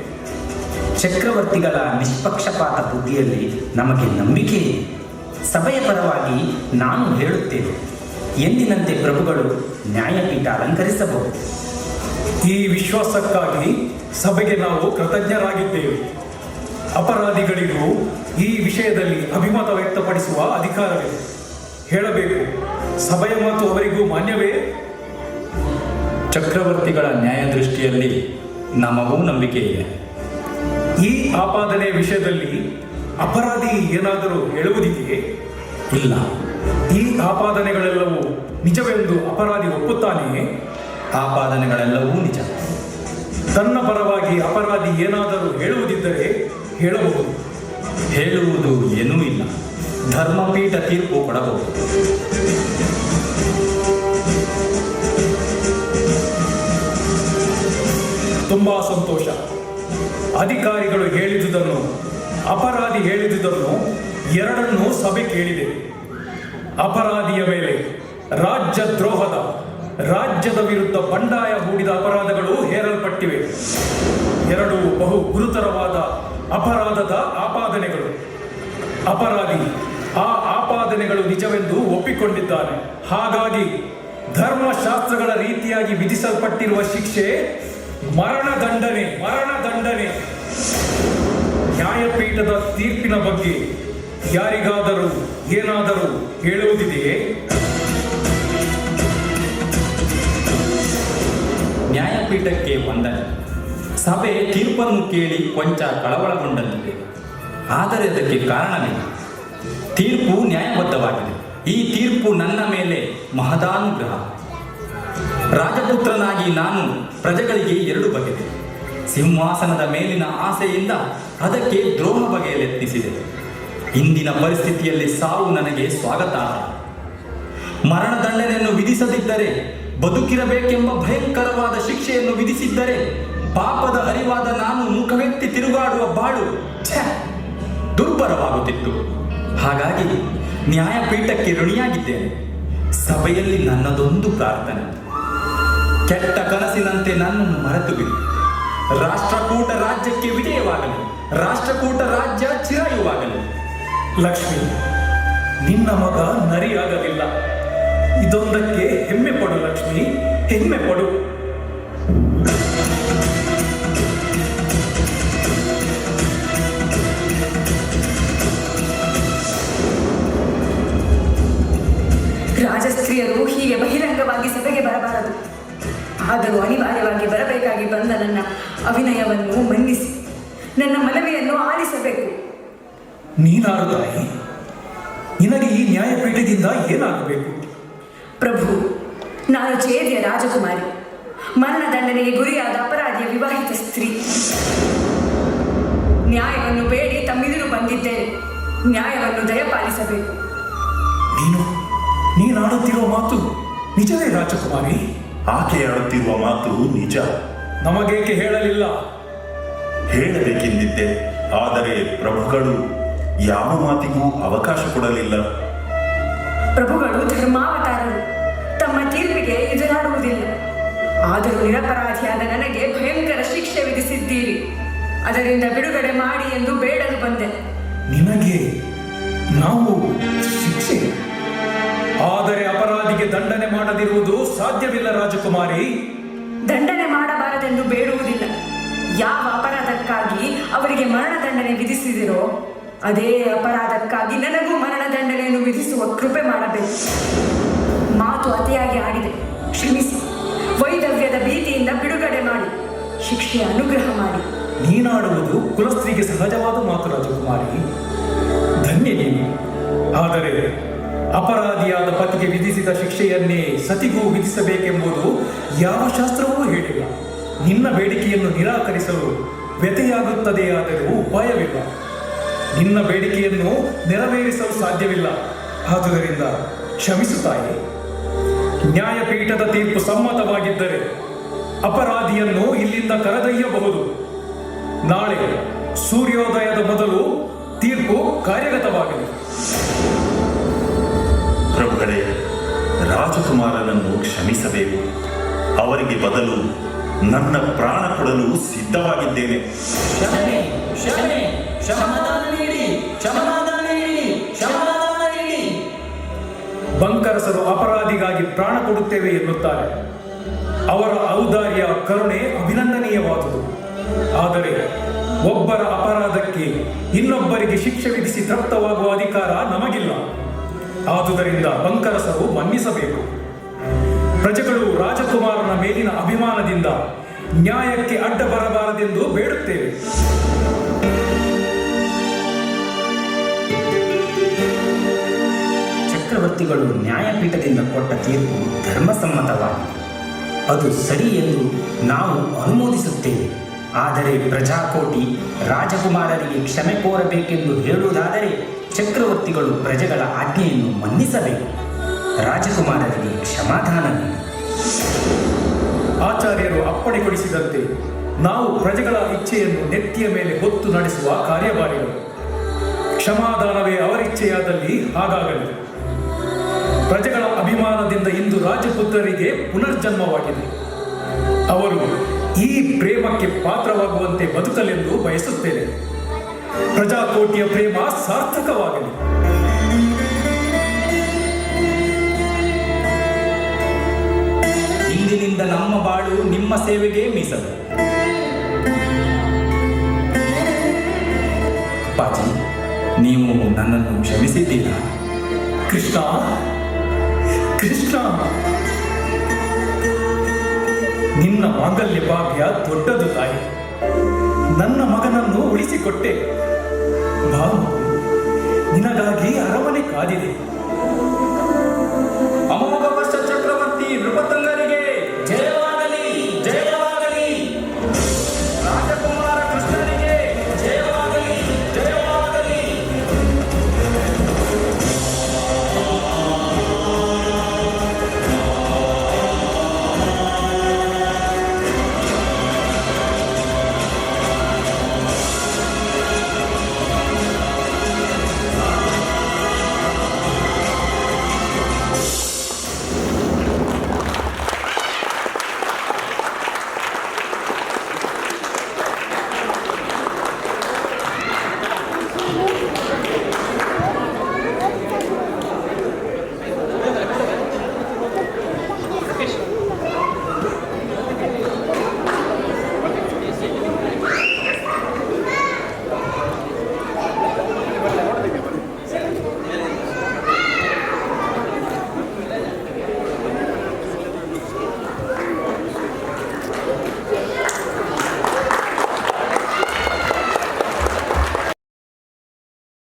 ಚಕ್ರವರ್ತಿಗಳ ನಿಷ್ಪಕ್ಷಪಾತ ಬುದ್ಧಿಯಲ್ಲಿ ನಮಗೆ ನಂಬಿಕೆ ಇದೆ. ಸಭೆಯ ಪರವಾಗಿ ನಾನು ಹೇಳುತ್ತೇನೆ, ಎಂದಿನಂತೆ ಪ್ರಭುಗಳು ನ್ಯಾಯಪೀಠ ಅಲಂಕರಿಸಬಹುದು. ಈ ವಿಶ್ವಾಸಕ್ಕಾಗಿ ಸಭೆಗೆ ನಾವು ಕೃತಜ್ಞರಾಗಿದ್ದೇವೆ. ಅಪರಾಧಿಗಳಿಗೂ ಈ ವಿಷಯದಲ್ಲಿ ಅಭಿಮತ ವ್ಯಕ್ತಪಡಿಸುವ ಅಧಿಕಾರವಿದೆ. ಹೇಳಬೇಕು, ಸಭೆಯ ಮಾತು ಅವರಿಗೂ ಮಾನ್ಯವೇ? ಚಕ್ರವರ್ತಿಗಳ ನ್ಯಾಯದೃಷ್ಟಿಯಲ್ಲಿ ನಮಗೂ ನಂಬಿಕೆ ಇದೆ. ಈ ಆಪಾದನೆ ವಿಷಯದಲ್ಲಿ ಅಪರಾಧಿ ಏನಾದರೂ ಹೇಳುವುದಿದೆಯೇ? ಇಲ್ಲ. ಈ ಆಪಾದನೆಗಳೆಲ್ಲವೂ ನಿಜವೆಂದು ಅಪರಾಧಿ ಒಪ್ಪುತ್ತಾನೆಯೇ? ಆಪಾದನೆಗಳೆಲ್ಲವೂ ನಿಜ. ತನ್ನ ಪರವಾಗಿ ಅಪರಾಧಿ ಏನಾದರೂ ಹೇಳುವುದಿದ್ದರೆ ಹೇಳಬಹುದು. ಹೇಳುವುದು ಏನೂ ಇಲ್ಲ. ಧರ್ಮಪೀಠ ತೀರ್ಪು ಕೊಡಬಹುದು. ತುಂಬಾ ಸಂತೋಷ. ಅಧಿಕಾರಿಗಳು ಹೇಳಿದುದನ್ನು, ಅಪರಾಧಿ ಹೇಳಿದುದನ್ನು ಎರಡನ್ನೂ ಸಭೆ ಕೇಳಿದೆ. ಅಪರಾಧಿಯ ಮೇಲೆ ರಾಜ್ಯ ದ್ರೋಹದ, ರಾಜ್ಯದ ವಿರುದ್ಧ ಬಂಡಾಯ ಹೂಡಿದ ಅಪರಾಧಗಳು ಹೇರಲ್ಪಟ್ಟಿವೆ. ಎರಡು ಬಹು ಗುರುತರವಾದ ಅಪರಾಧದ ಆಪಾದನೆಗಳು. ಅಪರಾಧಿ ಆ ಆಪಾದನೆಗಳು ನಿಜವೆಂದು ಒಪ್ಪಿಕೊಂಡಿದ್ದಾನೆ. ಹಾಗಾಗಿ ಧರ್ಮಶಾಸ್ತ್ರಗಳ ರೀತಿಯಾಗಿ ವಿಧಿಸಲ್ಪಟ್ಟಿರುವ ಶಿಕ್ಷೆ ಮರಣದಂಡನೆ. ನ್ಯಾಯಪೀಠದ ತೀರ್ಪಿನ ಬಗ್ಗೆ ಯಾರಿಗಾದರೂ ಏನಾದರೂ ಹೇಳುವುದಿದೆಯೇ? ನ್ಯಾಯಪೀಠಕ್ಕೆ ವಂದನೆ. ಸಭೆ ತೀರ್ಪನ್ನು ಕೇಳಿ ಕೊಂಚ ಕಳವಳಗೊಂಡಂತಿದೆ. ಆದರೆ ಅದಕ್ಕೆ ಕಾರಣವಿಲ್ಲ. ತೀರ್ಪು ನ್ಯಾಯಬದ್ಧವಾಗಿದೆ. ಈ ತೀರ್ಪು ನನ್ನ ಮೇಲೆ ಮಹದಾನುಗ್ರಹ. ರಾಜಪುತ್ರನಾಗಿ ನಾನು ಪ್ರಜೆಗಳಿಗೆ ಎರಡು ಬಗೆದೆ. ಸಿಂಹಾಸನದ ಮೇಲಿನ ಆಸೆಯಿಂದ ಅದಕ್ಕೆ ದ್ರೋಹ ಬಗೆಯಲೆತ್ನಿಸಿದೆ. ಇಂದಿನ ಪರಿಸ್ಥಿತಿಯಲ್ಲಿ ಸಾವು ನನಗೆ ಸ್ವಾಗತಾರ್ಹ. ಮರಣದಂಡನೆಯನ್ನು ವಿಧಿಸದಿದ್ದರೆ, ಬದುಕಿರಬೇಕೆಂಬ ಭಯಂಕರವಾದ ಶಿಕ್ಷೆಯನ್ನು ವಿಧಿಸಿದ್ದರೆ, ಪಾಪದ ಅರಿವಾದ ನಾನು ಮುಖವೆತ್ತಿ ತಿರುಗಾಡುವ ಬಾಳು ದುರ್ಬರವಾಗುತ್ತಿತ್ತು. ಹಾಗಾಗಿ ನ್ಯಾಯಪೀಠಕ್ಕೆ ಋಣಿಯಾಗಿದ್ದೇನೆ. ಸಭೆಯಲ್ಲಿ ನನ್ನದೊಂದು ಪ್ರಾರ್ಥನೆ, ಕೆಟ್ಟ ಕನಸಿನಂತೆ ನನ್ನನ್ನು ಮರೆತು ಬಿಡಿ. ರಾಷ್ಟ್ರಕೂಟ ರಾಜ್ಯಕ್ಕೆ ವಿಜಯವಾಗಲಿ, ರಾಷ್ಟ್ರಕೂಟ ರಾಜ್ಯ ಚಿರಾಯುವಾಗಲಿ. ಲಕ್ಷ್ಮಿ, ನಿನ್ನ ಮಗ ನರಿಯಾಗಲಿಲ್ಲ. ಇದೊಂದಕ್ಕೆ ಹೆಮ್ಮೆ ಪಡು ಲಕ್ಷ್ಮಿ, ಹೆಮ್ಮೆ ಪಡು. ರಾಜಸ್ತ್ರೀಯರು ಹೀಗೆ ಬಹಿರಂಗವಾಗಿ ಸಭೆಗೆ ಬರಬಾರದು. ಆದರೂ ಅನಿವಾರ್ಯವಾಗಿ ಬರಬೇಕಾಗಿ ಬಂದ ನನ್ನ ಅವಿನಯವನ್ನು ಮನ್ನಿಸಿ ನನ್ನ ಮನವಿಯನ್ನು ಆಲಿಸಬೇಕು. ನೀನಾರು ತಾಯಿ, ನಿನಗೆ ಈ ನ್ಯಾಯಪೀಠದಿಂದ ಏನಾಗಬೇಕು? ಪ್ರಭು, ನಾನು ಚೇರಿಯ ರಾಜಕುಮಾರಿ, ಮರಣದಂಡನೆಗೆ ಗುರಿಯಾದ ಅಪರಾಧಿಯ ವಿವಾಹಿತ ಸ್ತ್ರೀ. ನ್ಯಾಯವನ್ನು ಬೇಡಿ ತಮ್ಮೆದುರು ಬಂದಿದ್ದೇನೆ. ನ್ಯಾಯವನ್ನು ದಯಪಾಲಿಸಬೇಕು. ನೀನಾಡುತ್ತಿರುವ ಮಾತು ನಿಜವೇ ರಾಜಕುಮಾರಿ? ಆಕೆ ಆಡುತ್ತಿರುವ ಮಾತು ನಿಜ. ನಮಗೇಕೆ ಹೇಳಲಿಲ್ಲ? ಹೇಳಬೇಕೆಂದಿದ್ದೆ, ಆದರೆ ಪ್ರಭುಗಳು ಯಾವ ಮಾತಿಗೂ ಅವಕಾಶ ಕೊಡಲಿಲ್ಲ. ಪ್ರಭುಗಳು ಧರ್ಮಾವತಾರರು, ತಮ್ಮ ತೀರ್ಪಿಗೆ ಎದುರಾಡುವುದಿಲ್ಲ. ಆದರೂ ನಿರಪರಾಧಿಯಾದ ನನಗೆ ಭಯಂಕರ ಶಿಕ್ಷೆ ವಿಧಿಸಿದ್ದೀರಿ. ಅದರಿಂದ ಬಿಡುಗಡೆ ಮಾಡಿ ಎಂದು ಬೇಡಲು ಬಂದೆ. ನಿನಗೆ ನಾವು ಶಿಕ್ಷೆ? ಆದರೆ ಅಪರಾಧಿಗೆ ದಂಡನೆ ಮಾಡದಿರುವುದು ಸಾಧ್ಯವಿಲ್ಲ ರಾಜಕುಮಾರಿ. ದಂಡನೆ ಮಾಡಬಾರದೆಂದು ಬೇಡುವುದಿಲ್ಲ. ಯಾವ ಅಪರಾಧಕ್ಕಾಗಿ ಅವರಿಗೆ ಮರಣದಂಡನೆ ವಿಧಿಸಿದಿರೋ ಅದೇ ಅಪರಾಧಕ್ಕಾಗಿ ನನಗೂ ಮರಣದಂಡನೆಯನ್ನು ವಿಧಿಸುವ ಕೃಪೆ ಮಾಡಬೇಕು. ಮಾತು ಅತಿಯಾಗಿ ಆಡಿದೆ, ಕ್ಷಮಿಸಿ. ವೈದವ್ಯದ ಭೀತಿಯಿಂದ ಬಿಡುಗಡೆ ಮಾಡಿ, ಶಿಕ್ಷೆಯ ಅನುಗ್ರಹ ಮಾಡಿ. ನೀನಾಡುವುದು ಕುಲಸ್ತ್ರೀಗೆ ಸಹಜವಾದ ಮಾತು ರಾಜಕುಮಾರಿ, ಧನ್ಯ ನೀನು. ಆದರೆ ಅಪರಾಧಿಯಾದ ಪತಿಗೆ ವಿಧಿಸಿದ ಶಿಕ್ಷೆಯನ್ನೇ ಸತಿಗೂ ವಿಧಿಸಬೇಕೆಂಬುದು ಯಾವ ಶಾಸ್ತ್ರವೂ ಹೇಳಿಲ್ಲ. ನಿನ್ನ ಬೇಡಿಕೆಯನ್ನು ನಿರಾಕರಿಸಲು ವ್ಯಥೆಯಾಗುತ್ತದೆಯಾದರೂ ಉಪಾಯವಿಲ್ಲ. ನಿನ್ನ ಬೇಡಿಕೆಯನ್ನು ನೆರವೇರಿಸಲು ಸಾಧ್ಯವಿಲ್ಲ. ಆದುದರಿಂದ ಕ್ಷಮಿಸುತ್ತಾಯಿ. ನ್ಯಾಯಪೀಠದ ತೀರ್ಪು ಸಮ್ಮತವಾಗಿದ್ದರೆ ಅಪರಾಧಿಯನ್ನು ಇಲ್ಲಿಂದ ಕರೆದೊಯ್ಯಬಹುದು. ನಾಳೆ ಸೂರ್ಯೋದಯದ ಮೊದಲು ತೀರ್ಪು ಕಾರ್ಯಗತವಾಗಲಿ. ಪ್ರಭುಗಳೇ, ರಾಜಕುಮಾರನನ್ನು ಕ್ಷಮಿಸಬೇಕು. ಅವರಿಗೆ ಬದಲು ನನ್ನ ಪ್ರಾಣ ಕೊಡಲು ಸಿದ್ಧವಾಗಿದ್ದೇನೆ. ಬಂಕರಸರು ಅಪರಾಧಿಗಾಗಿ ಪ್ರಾಣ ಕೊಡುತ್ತೇವೆ ಎನ್ನುತ್ತಾರೆ. ಅವರ ಔದಾರ್ಯ, ಕರುಣೆ ಅಭಿನಂದನೀಯವಾದುದು. ಆದರೆ ಒಬ್ಬರ ಅಪರಾಧಕ್ಕೆ ಇನ್ನೊಬ್ಬರಿಗೆ ಶಿಕ್ಷೆ ವಿಧಿಸಿ ತೃಪ್ತವಾಗುವ ಅಧಿಕಾರ ನಮಗಿಲ್ಲ. ಆದುದರಿಂದ ಬಂಕರಸರು ಮನ್ನಿಸಬೇಕು. ಪ್ರಜೆಗಳು ರಾಜಕುಮಾರನ ಮೇಲಿನ ಅಭಿಮಾನದಿಂದ ನ್ಯಾಯಕ್ಕೆ ಅಡ್ಡ ಬರಬಾರದೆಂದು ಬೇಡುತ್ತೇವೆ. ಚಕ್ರವರ್ತಿಗಳು ನ್ಯಾಯಪೀಠದಿಂದ ಕೊಟ್ಟ ತೀರ್ಪು ಧರ್ಮಸಮ್ಮತವಾಗಿದೆ. ಅದು ಸರಿ ಎಂದು ನಾವು ಅನುಮೋದಿಸುತ್ತೇವೆ. ಆದರೆ ಪ್ರಜಾಕೋಟಿ ರಾಜಕುಮಾರರಿಗೆ ಕ್ಷಮೆ ಕೋರಬೇಕೆಂದು ಹೇಳುವುದಾದರೆ ಚಕ್ರವರ್ತಿಗಳು ಪ್ರಜೆಗಳ ಆಜ್ಞೆಯನ್ನು ಮನ್ನಿಸಬೇಕು. ರಾಜಕುಮಾರರಿಗೆ ಕ್ಷಮಾದಾನ ನೀಡಿ. ಆಚಾರ್ಯರು ಅಪ್ಪಣೆಗೊಳಿಸಿದಂತೆ ನಾವು ಪ್ರಜೆಗಳ ಇಚ್ಛೆಯನ್ನು ನೆತ್ತಿಯ ಮೇಲೆ ಹೊತ್ತು ನಡೆಸುವ ಕಾರ್ಯಭಾರಿಗಳು. ಕ್ಷಮಾದಾನವೇ ಅವರಿಚ್ಛೆಯಾದಲ್ಲಿ ಹಾಗಾಗಲಿ. ಪ್ರಜೆಗಳ ಅಭಿಮಾನದಿಂದ ಇಂದು ರಾಜಪುತ್ರರಿಗೆ ಪುನರ್ಜನ್ಮವಾಗಿದೆ. ಅವರು ಈ ಪ್ರೇಮಕ್ಕೆ ಪಾತ್ರವಾಗುವಂತೆ ಬದುಕಲೆಂದು ಬಯಸುತ್ತೇನೆ. ಪ್ರಜಾಕೋಟಿಯ ಪ್ರೇಮ ಸಾರ್ಥಕವಾಗಲಿ. ಇಂದಿನಿಂದ ನಮ್ಮ ಬಾಳು ನಿಮ್ಮ ಸೇವೆಗೆ ಮೀಸಲು. ಅಪ್ಪಾಜಿ, ನೀವು ನನ್ನನ್ನು ಕ್ಷಮಿಸಿದ್ದೀರಾ? ಕೃಷ್ಣ, ಕೃಷ್ಣ, ನಿನ್ನ ಮಾಂಗಲ್ಯ ಭಾಗ್ಯ ದೊಡ್ಡದು ತಾಯಿ. ನನ್ನ ಮಗನನ್ನು ಉಳಿಸಿಕೊಟ್ಟೆ. ಬಾ, ನಿನಗಾಗಿ ಅರಮನೆ ಕಾದಿದೆ.